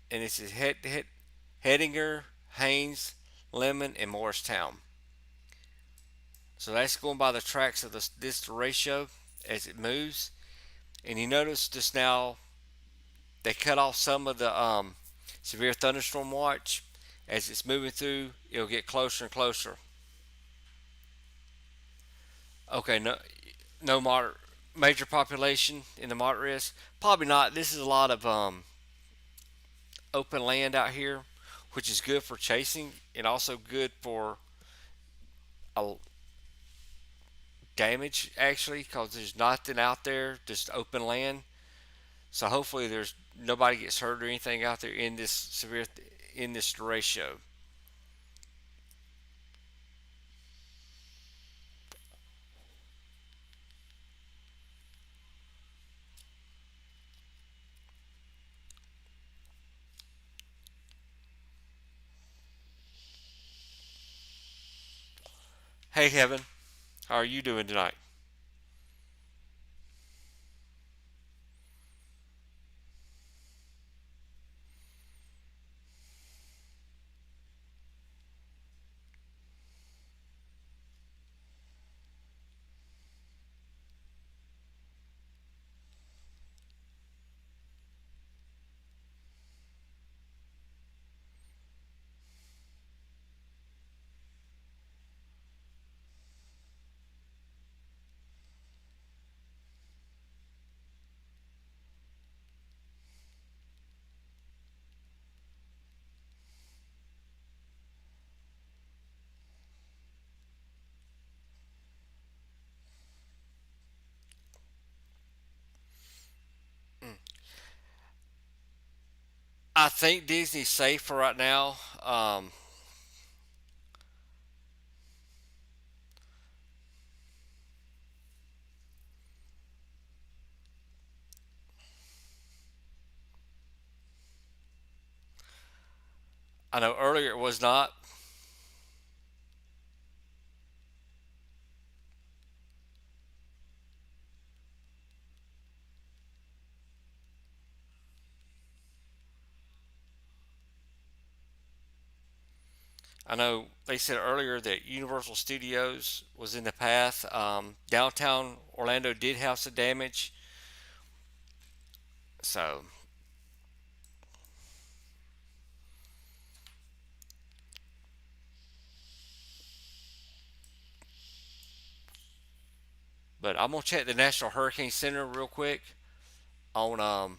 And this is Hettinger, Haynes, Lemon, and Morristown. So that's going by the tracks of this ratio as it moves. And you notice just now they cut off some of the severe thunderstorm watch. As it's moving through, it'll get closer and closer. Okay, no moderate, major population in the moderate risk. Probably not. This is a lot of open land out here, which is good for chasing and also good for a damage actually, because there's nothing out there, just open land. So hopefully there's nobody gets hurt or anything out there in this in this derecho. Hey, Heaven. How are you doing tonight? I think Disney's safe for right now. I know earlier it was not. I know they said earlier that Universal Studios was in the path. Downtown Orlando did have some damage. So, but I'm gonna check the National Hurricane Center real quick on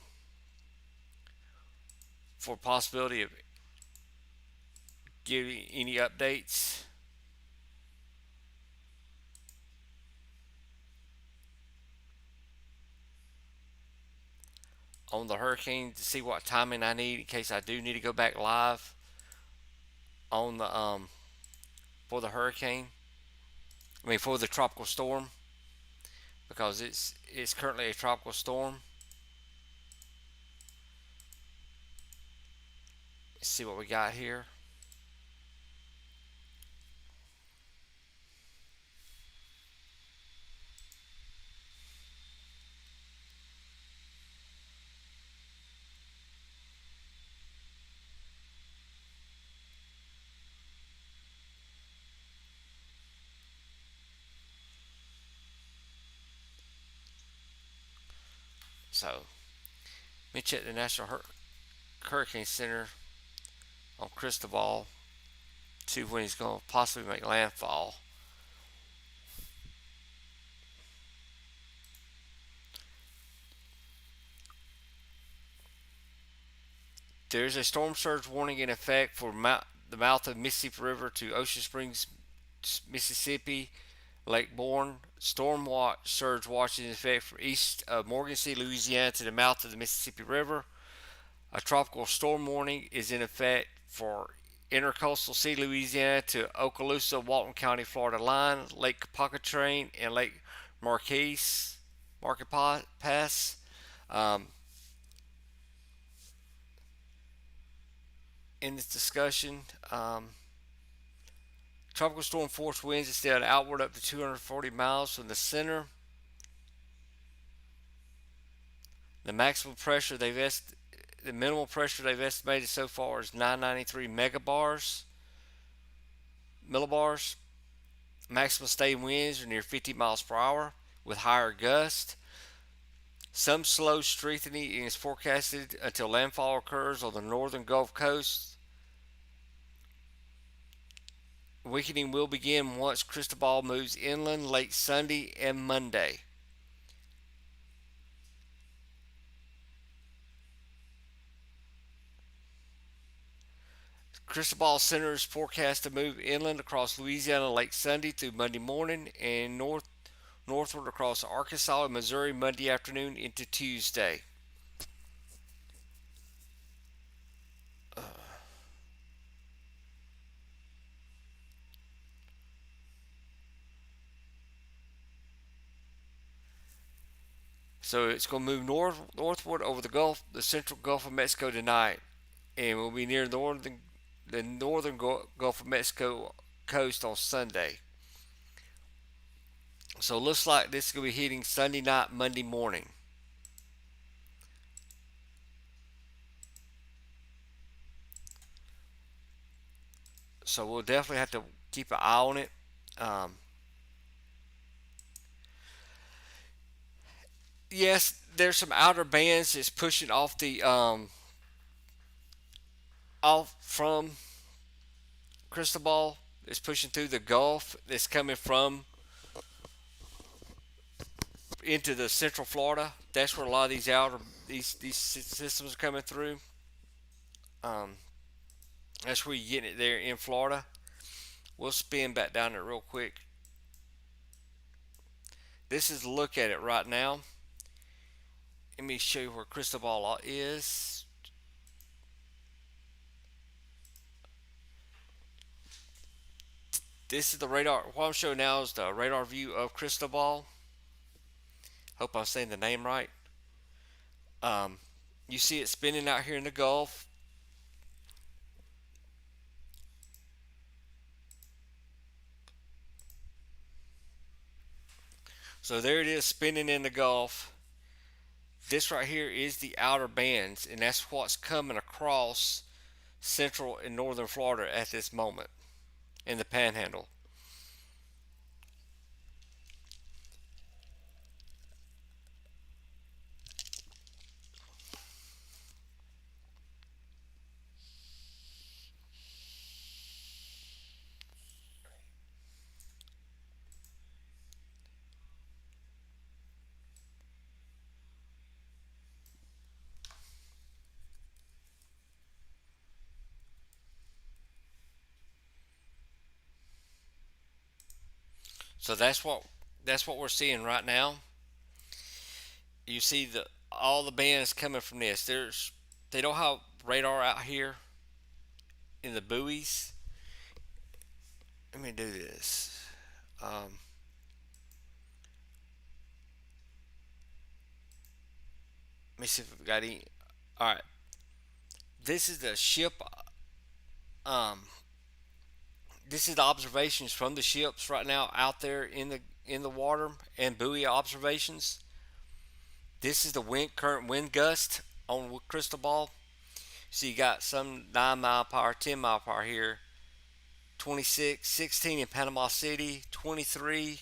for possibility of giving any updates on the hurricane to see what timing I need in case I do need to go back live on the for the hurricane. I mean for the tropical storm because it's currently a tropical storm. Let's see what we got here. So let me check the National Hurricane Center on Cristobal. See when he's going to possibly make landfall. There is a storm surge warning in effect for the mouth of Mississippi River to Ocean Springs, Mississippi, Lake Bourne. Surge watch is in effect for east of Morgan City, Louisiana to the mouth of the Mississippi River. A tropical storm warning is in effect for intercoastal City, Louisiana to Okaloosa, Walton County, Florida line, Lake Pontchartrain, and Lake Marquise, Market Pass. Um, in this discussion, tropical storm force winds extend outward up to 240 miles from the center. The maximum pressure the minimal pressure they've estimated so far is 993 millibars. Maximum sustained winds are near 50 miles per hour with higher gusts. Some slow strengthening is forecasted until landfall occurs on the northern Gulf Coast. Weakening will begin once Cristobal moves inland late Sunday and Monday. Cristobal Center is forecast to move inland across Louisiana late Sunday through Monday morning and northward across Arkansas and Missouri Monday afternoon into Tuesday. So it's going to move northward over the central Gulf of Mexico tonight, and will be near the northern Gulf of Mexico coast on Sunday. So it looks like this is going to be hitting Sunday night, Monday morning. So we'll definitely have to keep an eye on it. Um, yes, there's some outer bands that's pushing off from Cristobal. It's pushing through the Gulf. That's coming from into the central Florida. That's where a lot of these systems are coming through. Um, that's where you get it there in Florida. We'll spin back down there real quick. This is a look at it right now. Let me show you where Cristobal is. This is the radar. What I'm showing now is the radar view of Cristobal. Hope I'm saying the name right. Um, you see it spinning out here in the Gulf. So there it is spinning in the Gulf. This right here is the outer bands, and that's what's coming across central and northern Florida at this moment in the panhandle. So that's what we're seeing right now. You see all the bands coming from this. They don't have radar out here in the buoys. Let me do this. Um, Let me see if we've got any. All right, this is the ship. Um, this is the observations from the ships right now out there in the water and buoy observations. This is the current wind gust on Cristobal. So you got some 9 mile per hour, 10 mile per hour here, 26, 16 in Panama City, 23,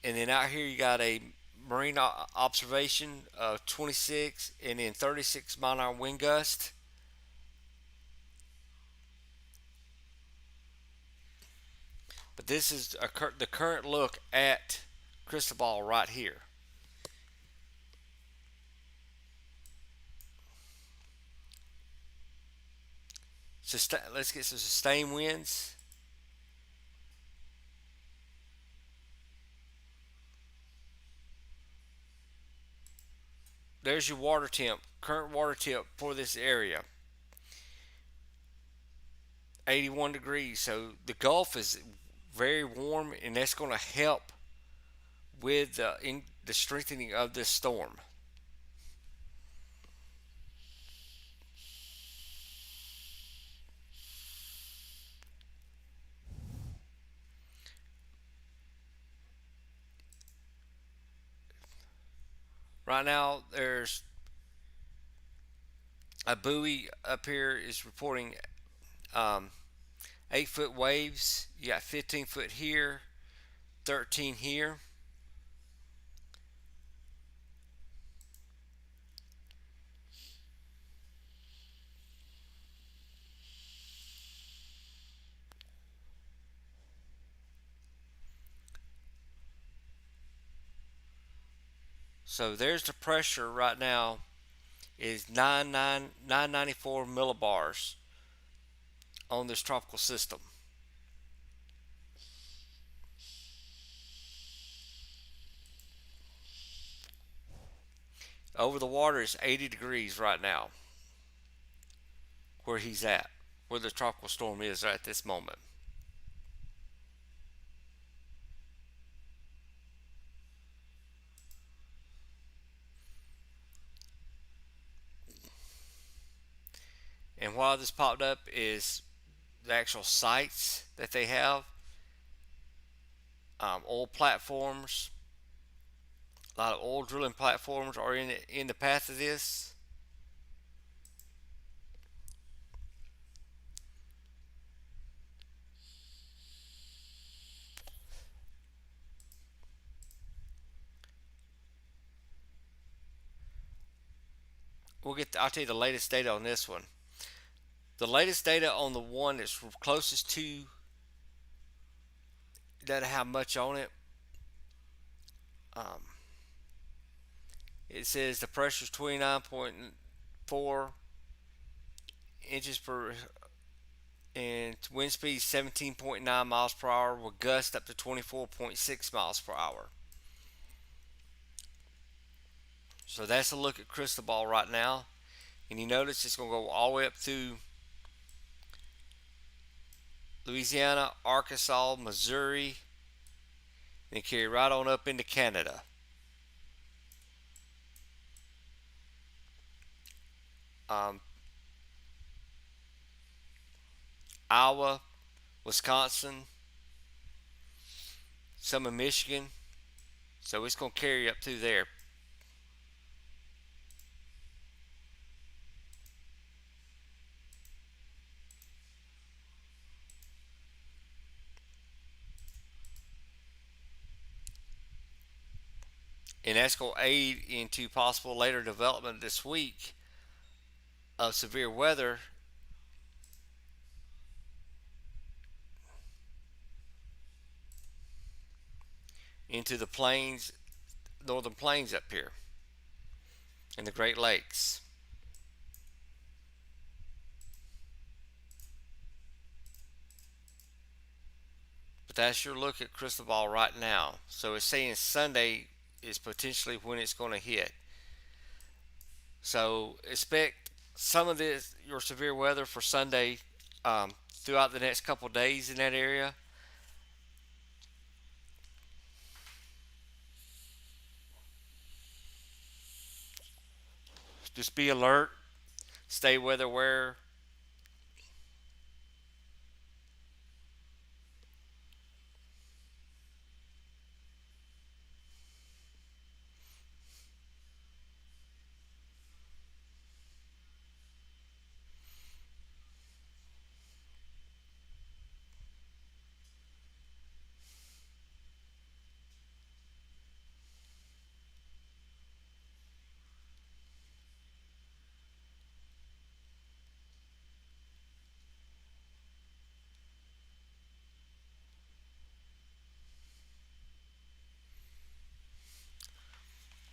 and then out here you got a marine observation of 26, and then 36 mile an hour wind gust. But this is the current look at Cristobal right here. Let's get some sustained winds. There's your water temp, current water temp for this area. 81 degrees. So the Gulf is very warm, and that's going to help with the strengthening of this storm. Right now, there's a buoy up here is reporting um, 8 foot waves. You got 15 foot here, 13 here. So there's the pressure right now is 994 millibars on this tropical system. Over the water is 80 degrees right now where he's at, where the tropical storm is at this moment. And why this popped up is the actual sites that they have. Oil platforms, a lot of oil drilling platforms are in the path of this. I'll tell you the latest data on this one. The latest data on the one that's closest to doesn't have much on it. Um, it says the pressure is 29.4 inches per and wind speed 17.9 miles per hour with gusts up to 24.6 miles per hour. So that's a look at Cristobal right now. And you notice it's going to go all the way up through Louisiana, Arkansas, Missouri, and carry right on up into Canada. Um, Iowa, Wisconsin, some of Michigan. So it's going to carry up through there. And that's going to aid into possible later development this week of severe weather into the plains, northern plains up here, and the Great Lakes. But that's your look at Cristobal right now. So it's saying Sunday is potentially when it's going to hit. So expect some of this your severe weather for Sunday throughout the next couple days in that area. Just be alert, stay weather aware.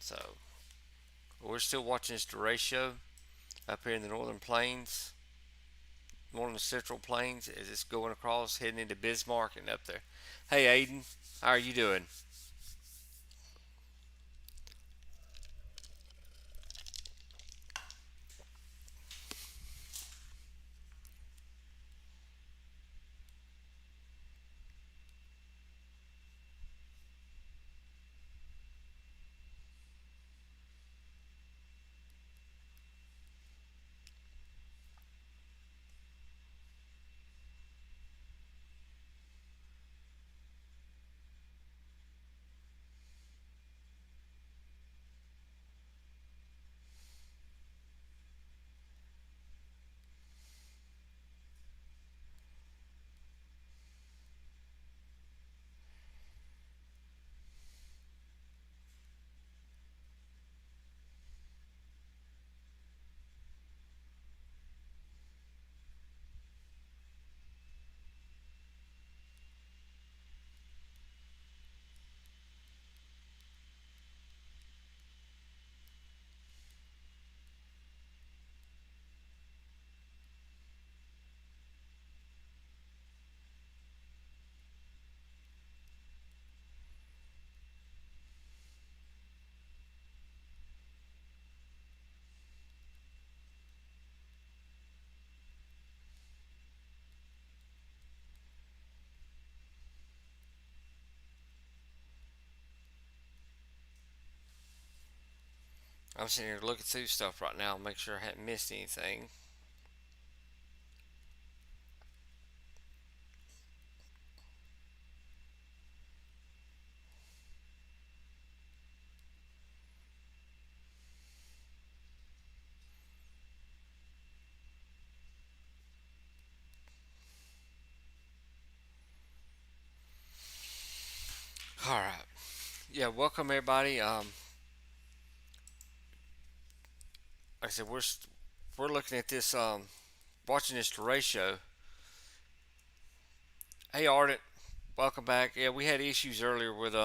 So we're still watching this derecho up here in the northern plains, northern central plains, as it's going across, heading into Bismarck and up there. Hey Aiden, how are you doing? I'm sitting here looking through stuff right now, make sure I haven't missed anything. All right. Yeah, welcome everybody. Like I said, we're looking at this, watching this Derecho. Hey, Ardent, welcome back. Yeah, we had issues earlier with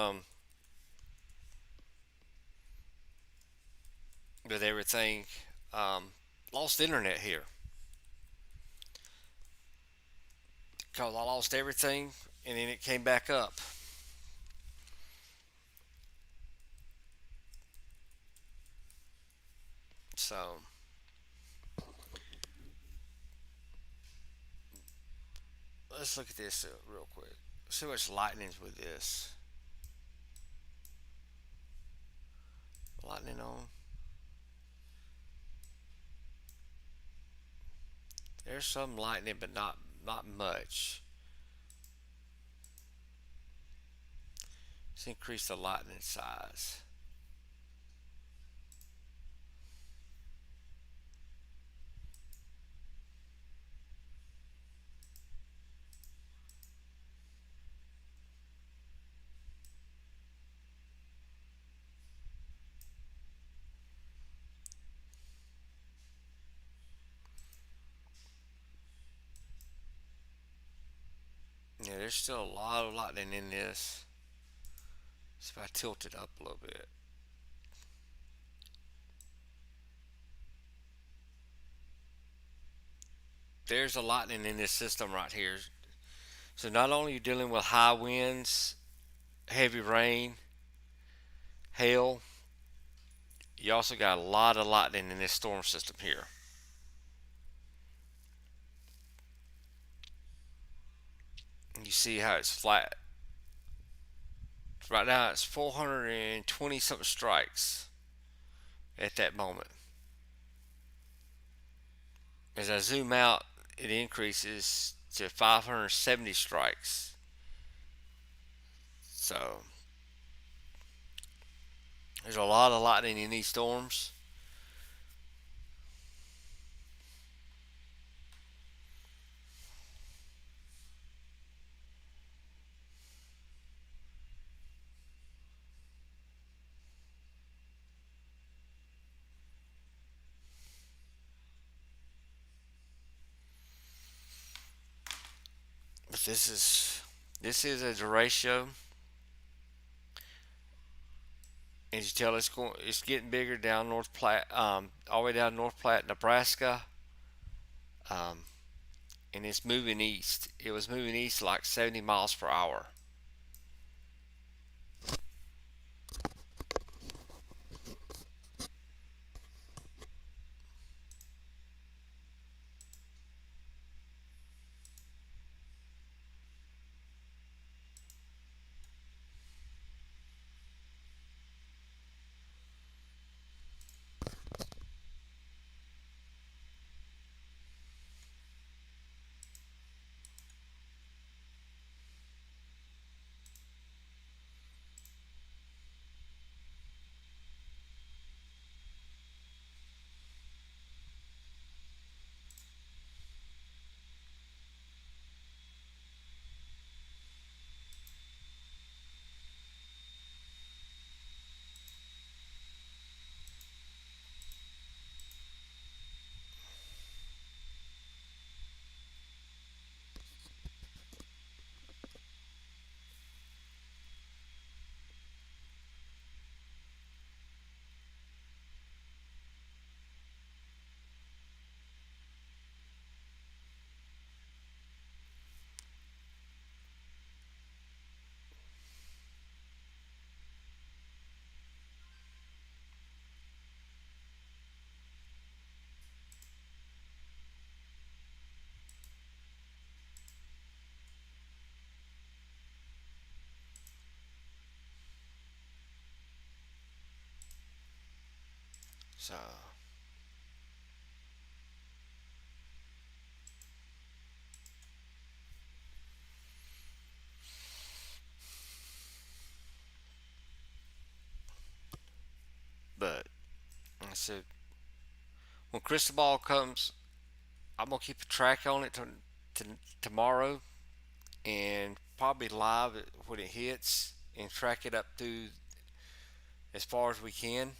everything. Lost internet here because I lost everything, and then it came back up. So let's look at this real quick. See what's lightning's with this. Lightning on. There's some lightning, but not much. Let's increase the lightning size. Yeah, there's still a lot of lightning in this. See if I tilt it up a little bit. There's a lightning in this system right here. So not only are you dealing with high winds, heavy rain, hail, you also got a lot of lightning in this storm system here. You see how it's flat. Right now it's 420 something strikes at that moment. As I zoom out, it increases to 570 strikes. So there's a lot of lightning in these storms. But this is a derecho. As you tell, it's getting bigger down North Platte, all the way down North Platte, Nebraska, um, and it's moving east. It was moving east like 70 miles per hour. So, but I said when Cristobal comes, I'm gonna keep a track on it to tomorrow and probably live when it hits and track it up through as far as we can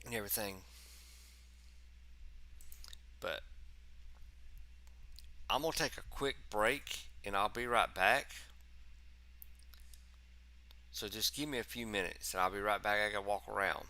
and everything. But I'm gonna take a quick break and I'll be right back. So just give me a few minutes and I'll be right back. I gotta walk around.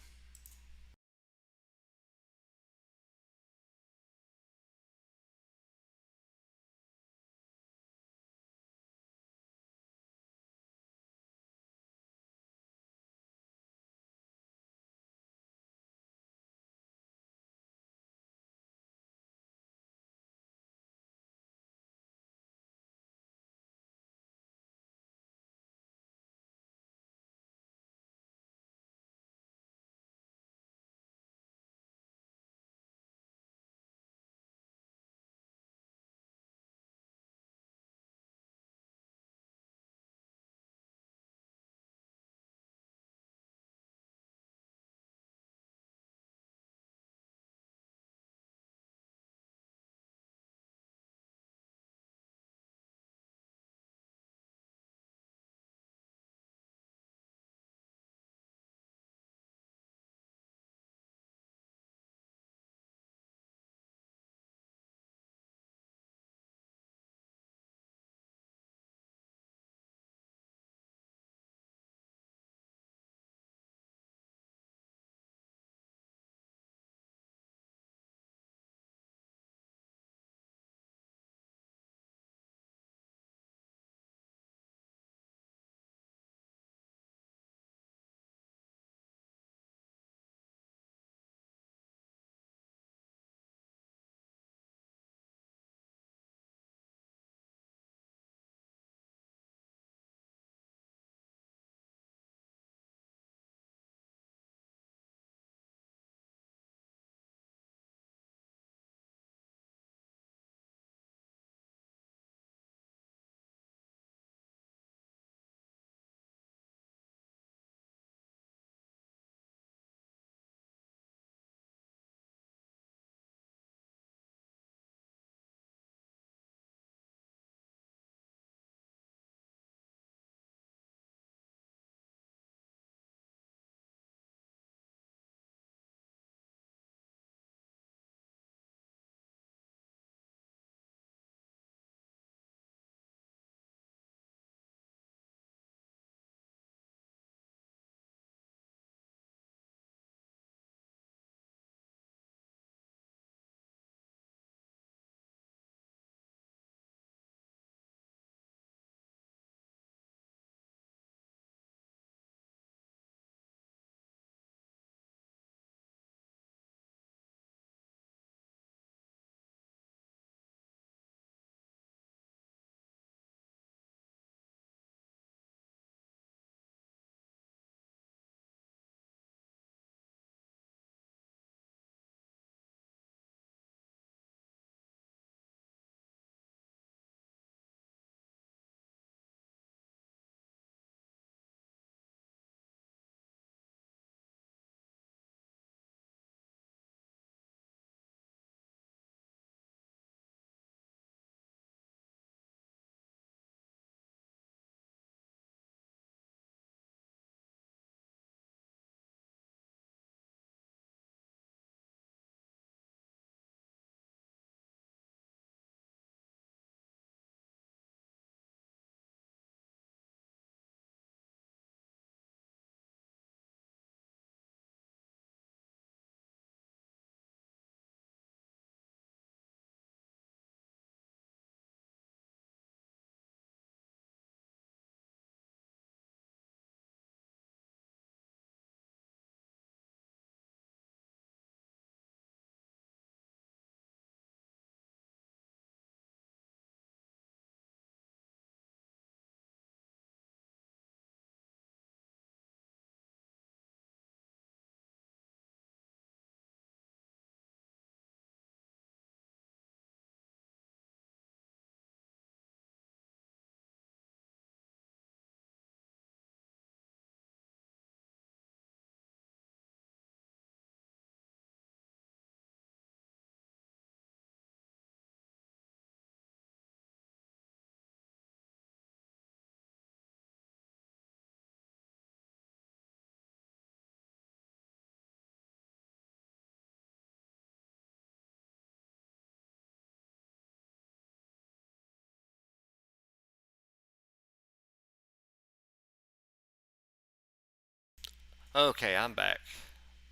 Okay, I'm back.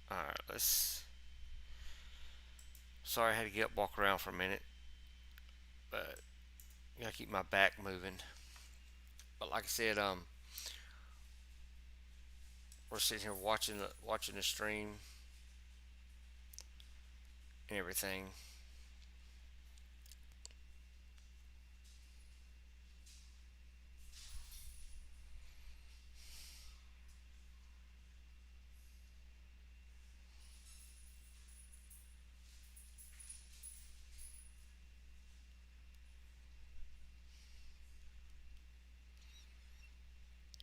Alright, let's. Sorry I had to get up, walk around for a minute, but I gotta keep my back moving. But like I said, we're sitting here watching the stream and everything.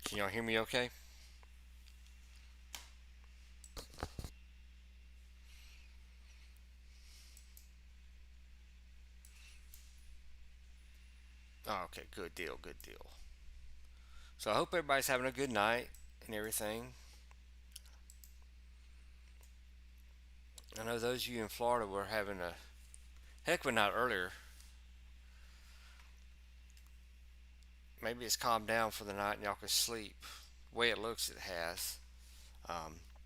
Can y'all hear me okay? Oh, okay, good deal, good deal. So I hope everybody's having a good night and everything. I know those of you in Florida were having a heck of a night earlier. Maybe it's calmed down for the night and y'all can sleep. The way it looks, it has.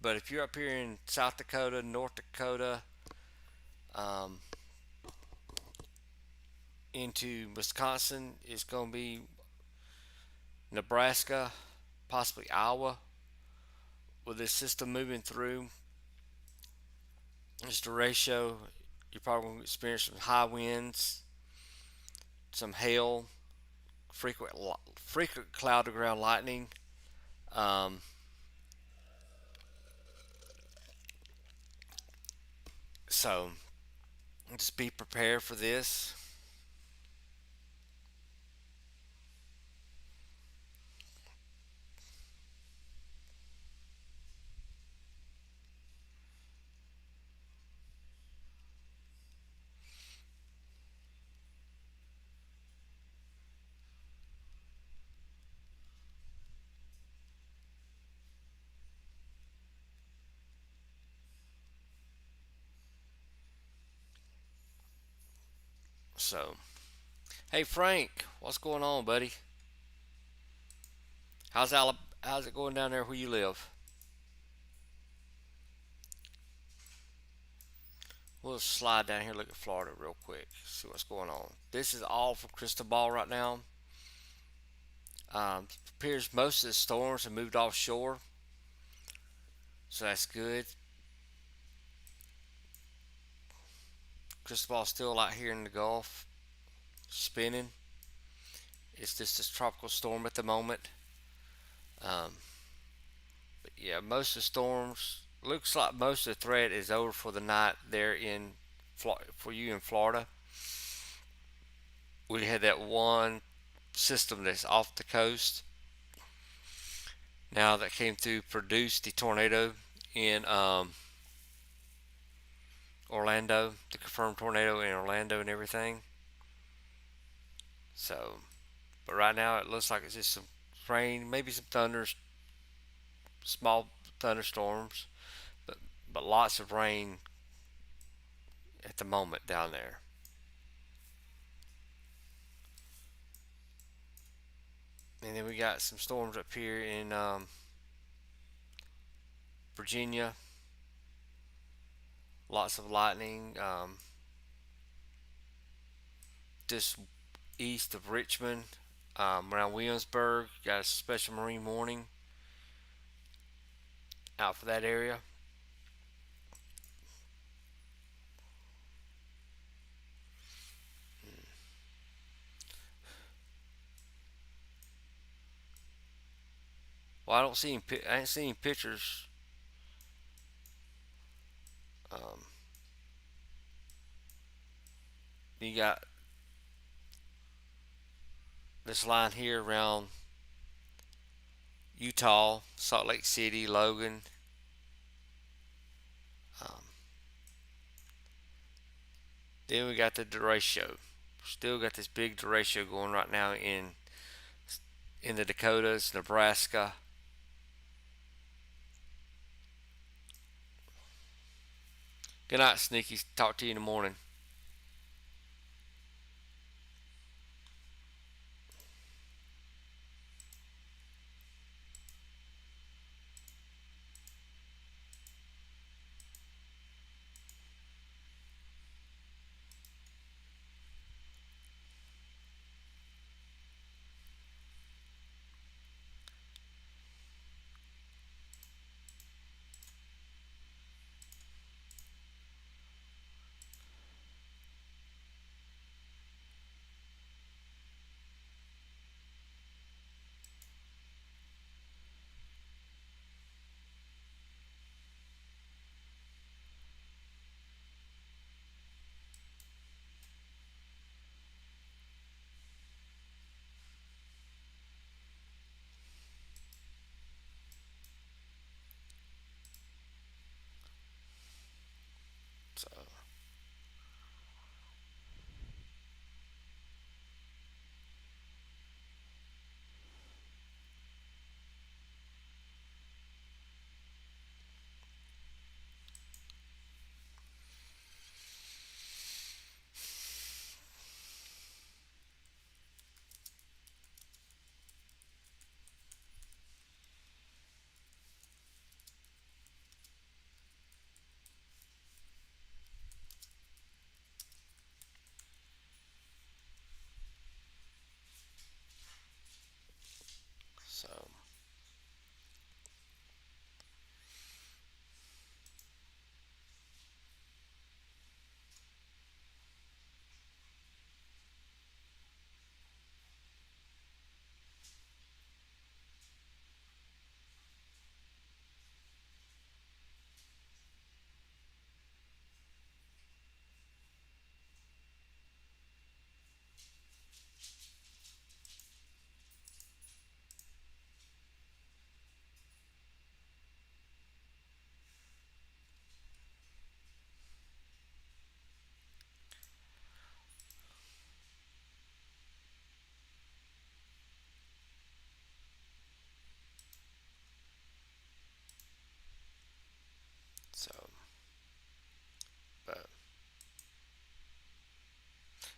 But if you're up here in South Dakota, North Dakota, um, into Wisconsin, it's going to be Nebraska, possibly Iowa, with this system moving through. This derecho, you're probably going to experience some high winds, some hail, frequent frequent cloud to ground lightning. Um, so just be prepared for this. So, hey Frank, what's going on, buddy? How's it going down there where you live? We'll slide down here, look at Florida real quick, see what's going on. This is all from Cristobal right now. Appears most of the storms have moved offshore, so that's good. Cristobal's still out here in the Gulf, spinning. It's just a tropical storm at the moment. Um, but yeah, most of the storms looks like most of the threat is over for the night there in for you in Florida. We had that one system that's off the coast now that came through, produced the tornado in Orlando, the confirmed tornado in Orlando and everything. So, but right now it looks like it's just some rain, maybe some thunders, small thunderstorms, but lots of rain at the moment down there. And then we got some storms up here in Virginia. Lots of lightning. Just east of Richmond, around Williamsburg. Got a special marine warning out for that area. Well, I don't see any. I ain't seen any pictures. Um, you got this line here around Utah, Salt Lake City, Logan. Um, then we got the derecho. Still got this big derecho going right now in the Dakotas, Nebraska. Good night, Sneaky. Talk to you in the morning.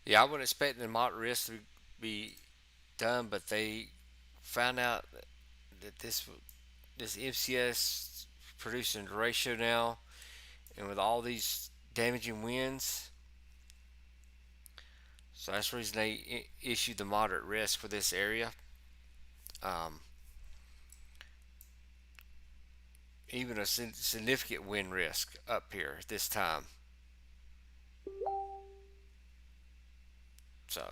Yeah, I wasn't expecting the moderate risk to be done, but they found out that this MCS producing Derecho now, and with all these damaging winds, so that's the reason they issued the moderate risk for this area. Um, Even a significant wind risk up here at this time. So,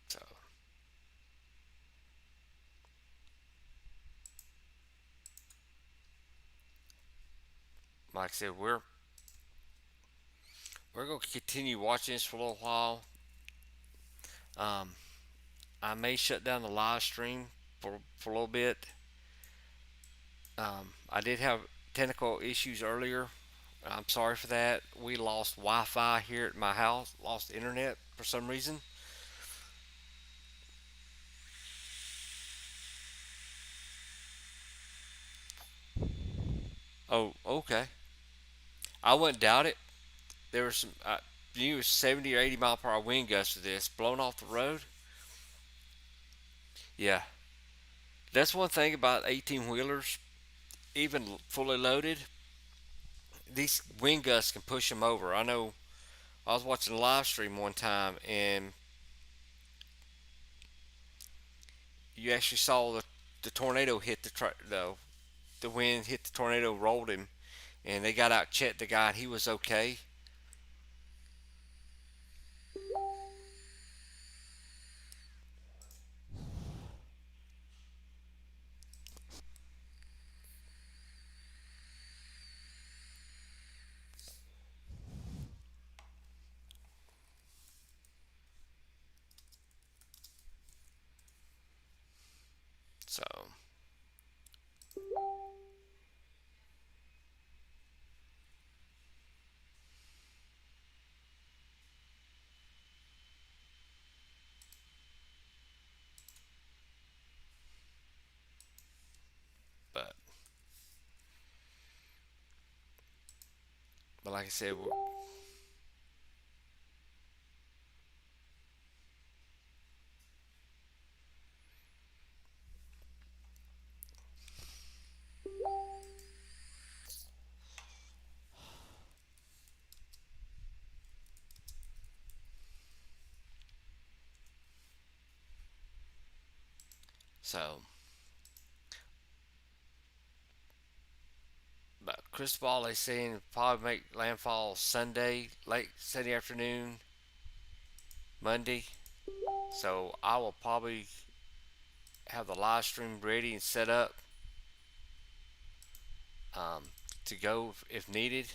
so like I said, we're gonna continue watching this for a little while. Um, I may shut down the live stream for a little bit. I did have technical issues earlier. I'm sorry for that. We lost Wi-Fi here at my house, lost internet for some reason. Oh, okay. I wouldn't doubt it. There was some, you was 70 or 80 mile per hour wind gusts with this blown off the road. Yeah, that's one thing about 18 wheelers, even fully loaded. These wind gusts can push them over. I know I was watching a live stream one time, and you actually saw the tornado hit the wind hit the tornado, rolled him, and they got out, checked the guy, and he was okay. So, but like I said, so but Cristobal, they saying probably make landfall Sunday, late Sunday afternoon, Monday. So I will probably have the live stream ready and set up, um, to go if needed.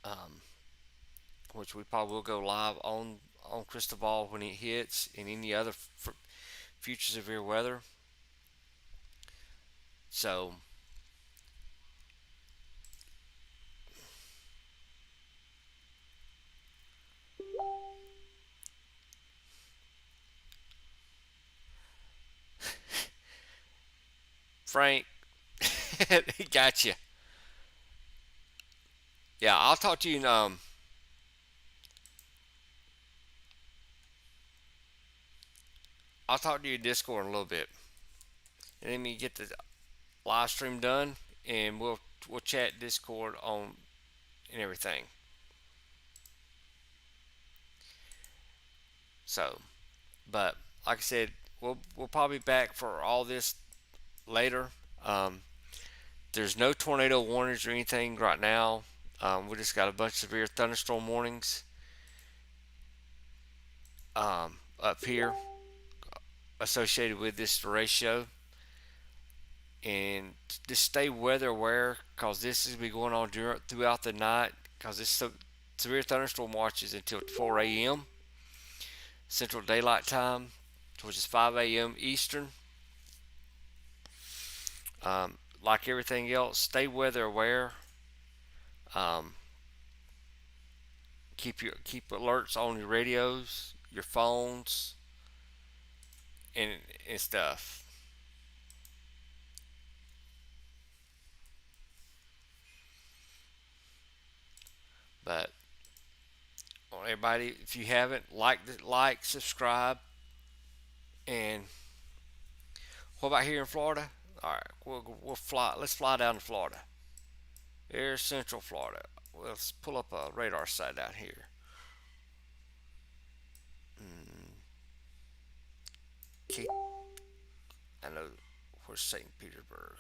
Um, which we probably will go live on Cristobal when it hits, and any other future severe weather. So Frank, he got you. Yeah, I'll talk to you. I'll talk to you in Discord in a little bit, and let me get the live stream done, and we'll chat Discord on and everything. So, but like I said, we'll probably be back for all this later. Um, there's no tornado warnings or anything right now. We just got a bunch of severe thunderstorm warnings, up here associated with this ratio. And just stay weather aware because this is be going on throughout the night because severe thunderstorm watches until 4 a.m. Central Daylight Time, which is 5 a.m. Eastern. Like everything else, stay weather aware. Um, keep alerts on your radios, your phones, and stuff. But everybody, if you haven't, subscribe, and what about here in Florida? All right, we'll fly. Let's fly down to Florida. Here's Central Florida. Let's pull up a radar site down here. Mm, I know where's St. Petersburg.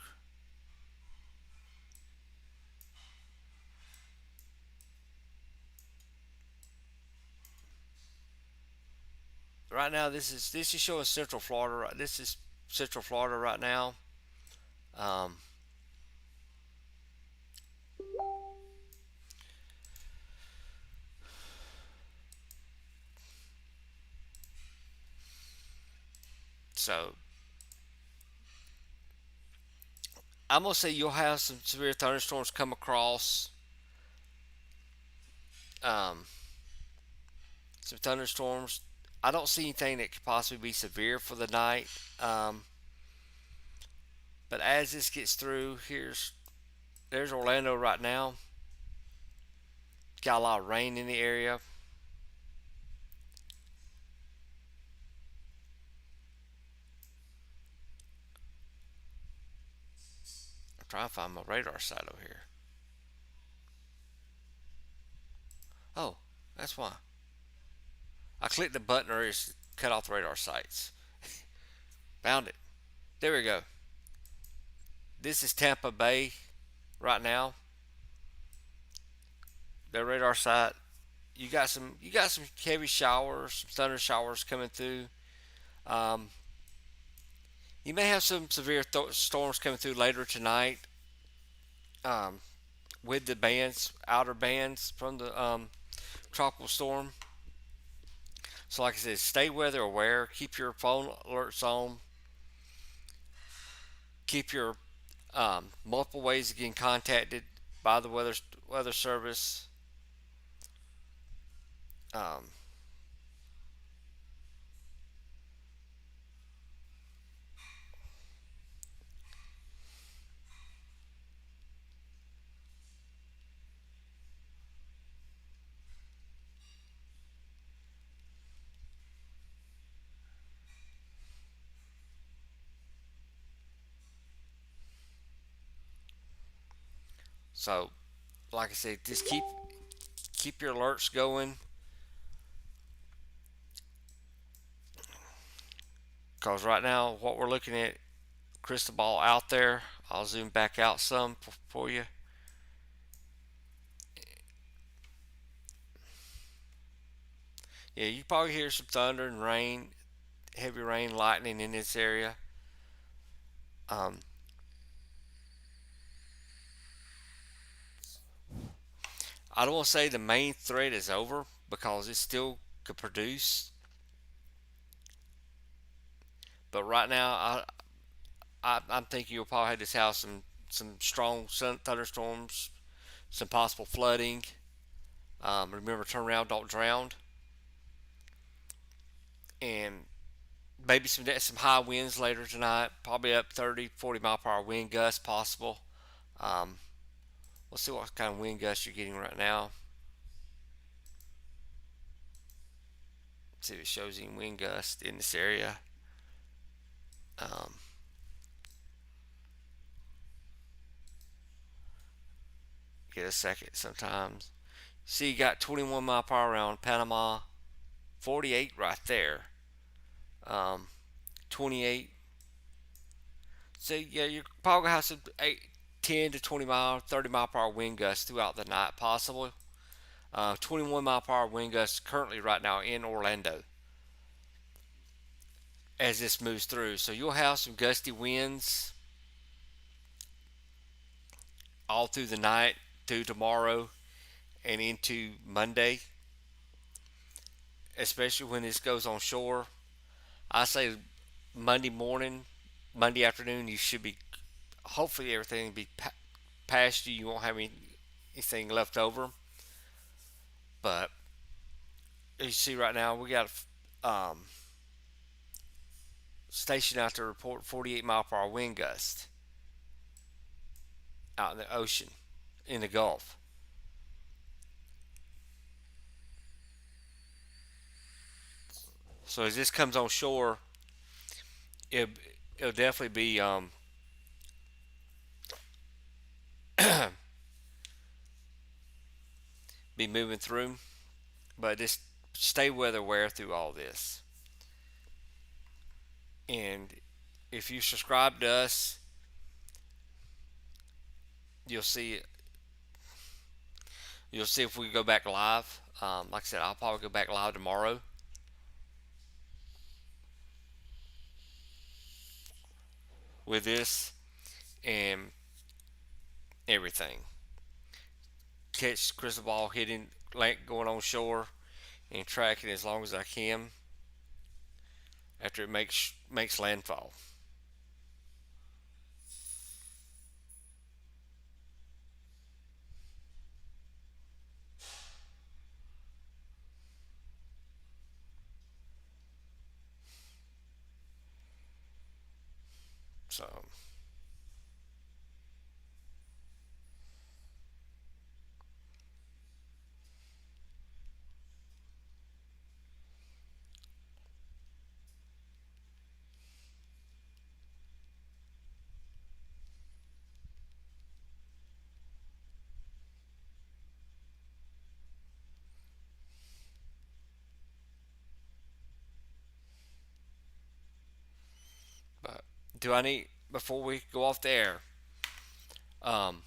Right now, this is showing Central Florida. This is Central Florida right now. Um, so I'm gonna say you'll have some severe thunderstorms come across. Um, some thunderstorms. I don't see anything that could possibly be severe for the night. Um, but as this gets through, there's Orlando right now. Got a lot of rain in the area. I'm trying to find my radar site over here. Oh, that's why. I clicked the button or it's cut off the radar sites. Found it. There we go. This is Tampa Bay right now. The radar site. You got some heavy showers, some thunder showers coming through. Um, you may have some severe storms coming through later tonight. Um, with the outer bands from the tropical storm. So, like I said, stay weather aware. Keep your phone alerts on. Keep your multiple ways of getting contacted by the weather service. Um, so, like I said, just keep your alerts going. Because right now, what we're looking at, Cristobal out there. I'll zoom back out some for you. Yeah, you probably hear some thunder and rain, heavy rain, lightning in this area. Um, I don't want to say the main threat is over because it still could produce, but right now I'm thinking you'll probably have to have some strong thunderstorms, some possible flooding. Remember, turn around, don't drown, and maybe some high winds later tonight. Probably up 30, 40 mile per hour wind gusts possible. Um, let's see what kind of wind gusts you're getting right now. See if it shows any wind gusts in this area. Um, get a second sometimes. See, you got 21 mile per hour around Panama, 48 right there. 28. So yeah, you're probably gonna have some 10 to 20 mile, 30 mile per hour wind gusts throughout the night, possibly. 21 mile per hour wind gusts currently right now in Orlando as this moves through. So you'll have some gusty winds all through the night, through tomorrow, and into Monday, especially when this goes on shore. I say Monday morning, Monday afternoon, you should be, hopefully everything will be past you. You won't have anything left over. But as you see right now, we got a station out to report 48-mile-per-hour wind gust out in the ocean, in the Gulf. So as this comes on shore, it, it'll definitely be moving through. But just stay weather aware through all this. And if you subscribe to us, you'll see you'll see if we go back live. Like I said, I'll probably go back live tomorrow with this and everything. Catch Cristobal hitting, going on shore, and track it as long as I can after it makes landfall. So, but do I need before we go off the air? Um,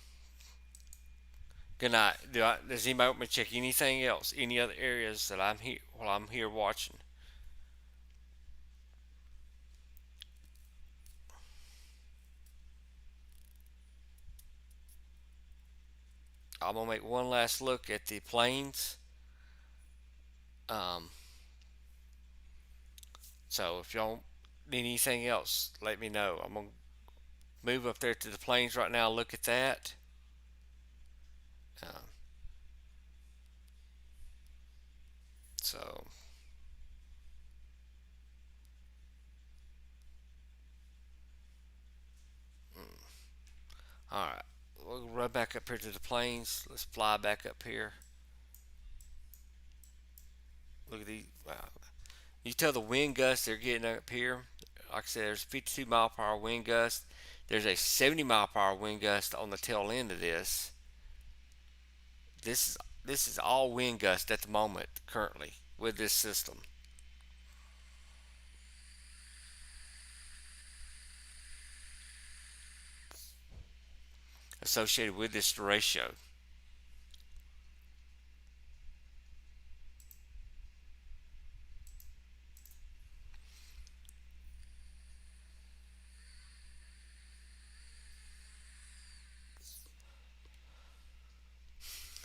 Good night. Does anybody want me to check anything else? Any other areas that I'm here while I'm here watching? I'm gonna make one last look at the planes. Um, so if y'all need anything else, let me know. I'm gonna move up there to the planes right now. Look at that. Um, so, all right, we'll run back up here to the planes. Let's fly back up here. Look at these. Wow. You tell the wind gusts they're getting up here. Like I said, there's 52-mile-per-hour wind gust. There's a 70-mile-per-hour wind gust on the tail end of this. This is all wind gust at the moment currently with this system associated with this derecho.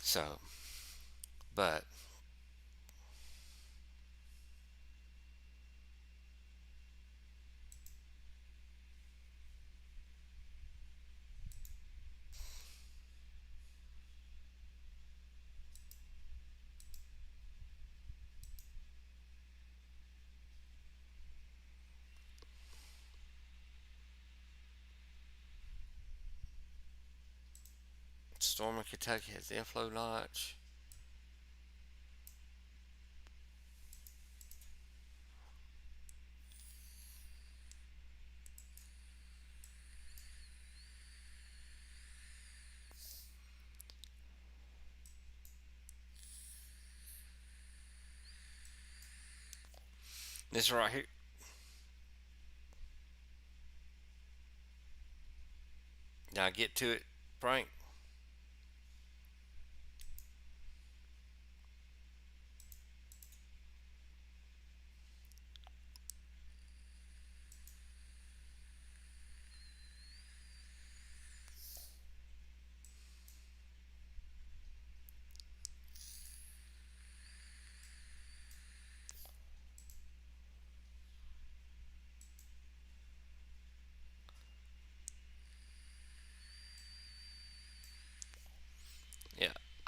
So, but storm in Kentucky has the inflow notch. This right here. Now get to it, Frank.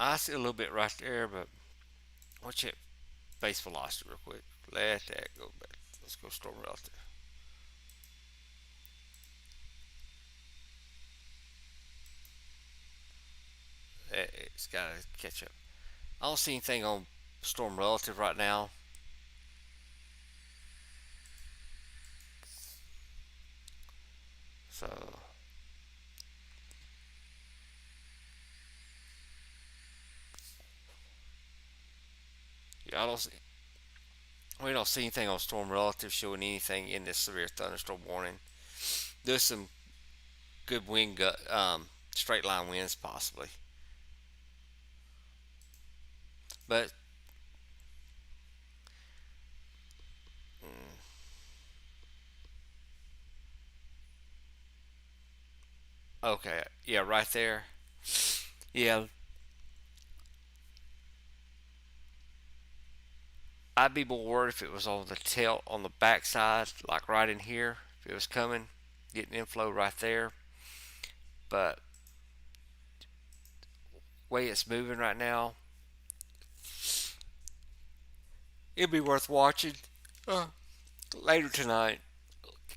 I see a little bit right there, but we'll check base velocity real quick. Let that go back. Let's go storm relative. It's got to catch up. I don't see anything on storm relative right now. So yeah, I don't see. We don't see anything on storm relative showing anything in this severe thunderstorm warning. There's some good straight line winds possibly, but mm, okay, yeah, right there. Yeah, I'd be more worried if it was on the tail on the backside, like right in here. If it was coming, getting inflow right there. But way it's moving right now, it'd be worth watching uh, later tonight.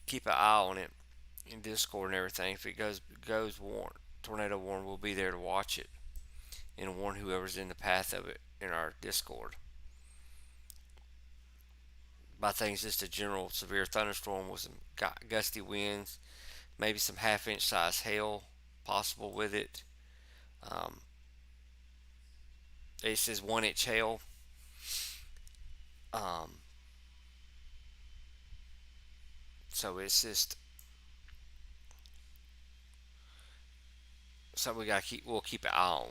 Keep an eye on it in Discord and everything. If it goes warn tornado warn, we'll be there to watch it and warn whoever's in the path of it in our Discord. My thing is just a general severe thunderstorm with some gusty winds, maybe some half-inch size hail possible with it. Um, it says 1 inch hail. Um, so it's just something we'll keep an eye on.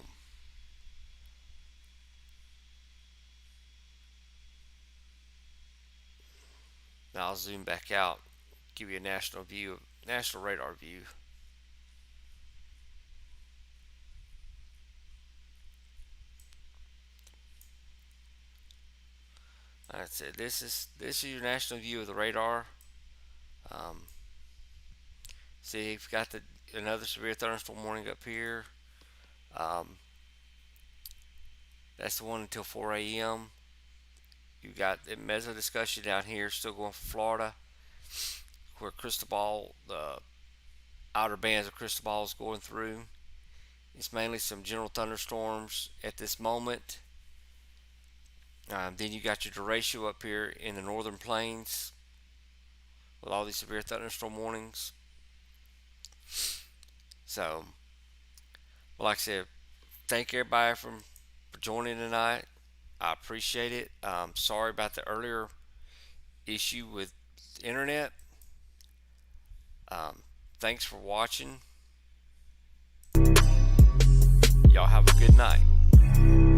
Now I'll zoom back out, give you a national radar view. That's it. This is your national view of the radar. Um, see, you've got another severe thunderstorm warning up here. Um, that's the one until 4 a.m. You got the meso discussion down here, still going for Florida, where Cristobal, the outer bands of Cristobal is going through. It's mainly some general thunderstorms at this moment. Then you got your Derecho up here in the northern plains with all these severe thunderstorm warnings. So, like I said, thank everybody for joining tonight. I appreciate it. Sorry about the earlier issue with the internet. Thanks for watching. Y'all have a good night.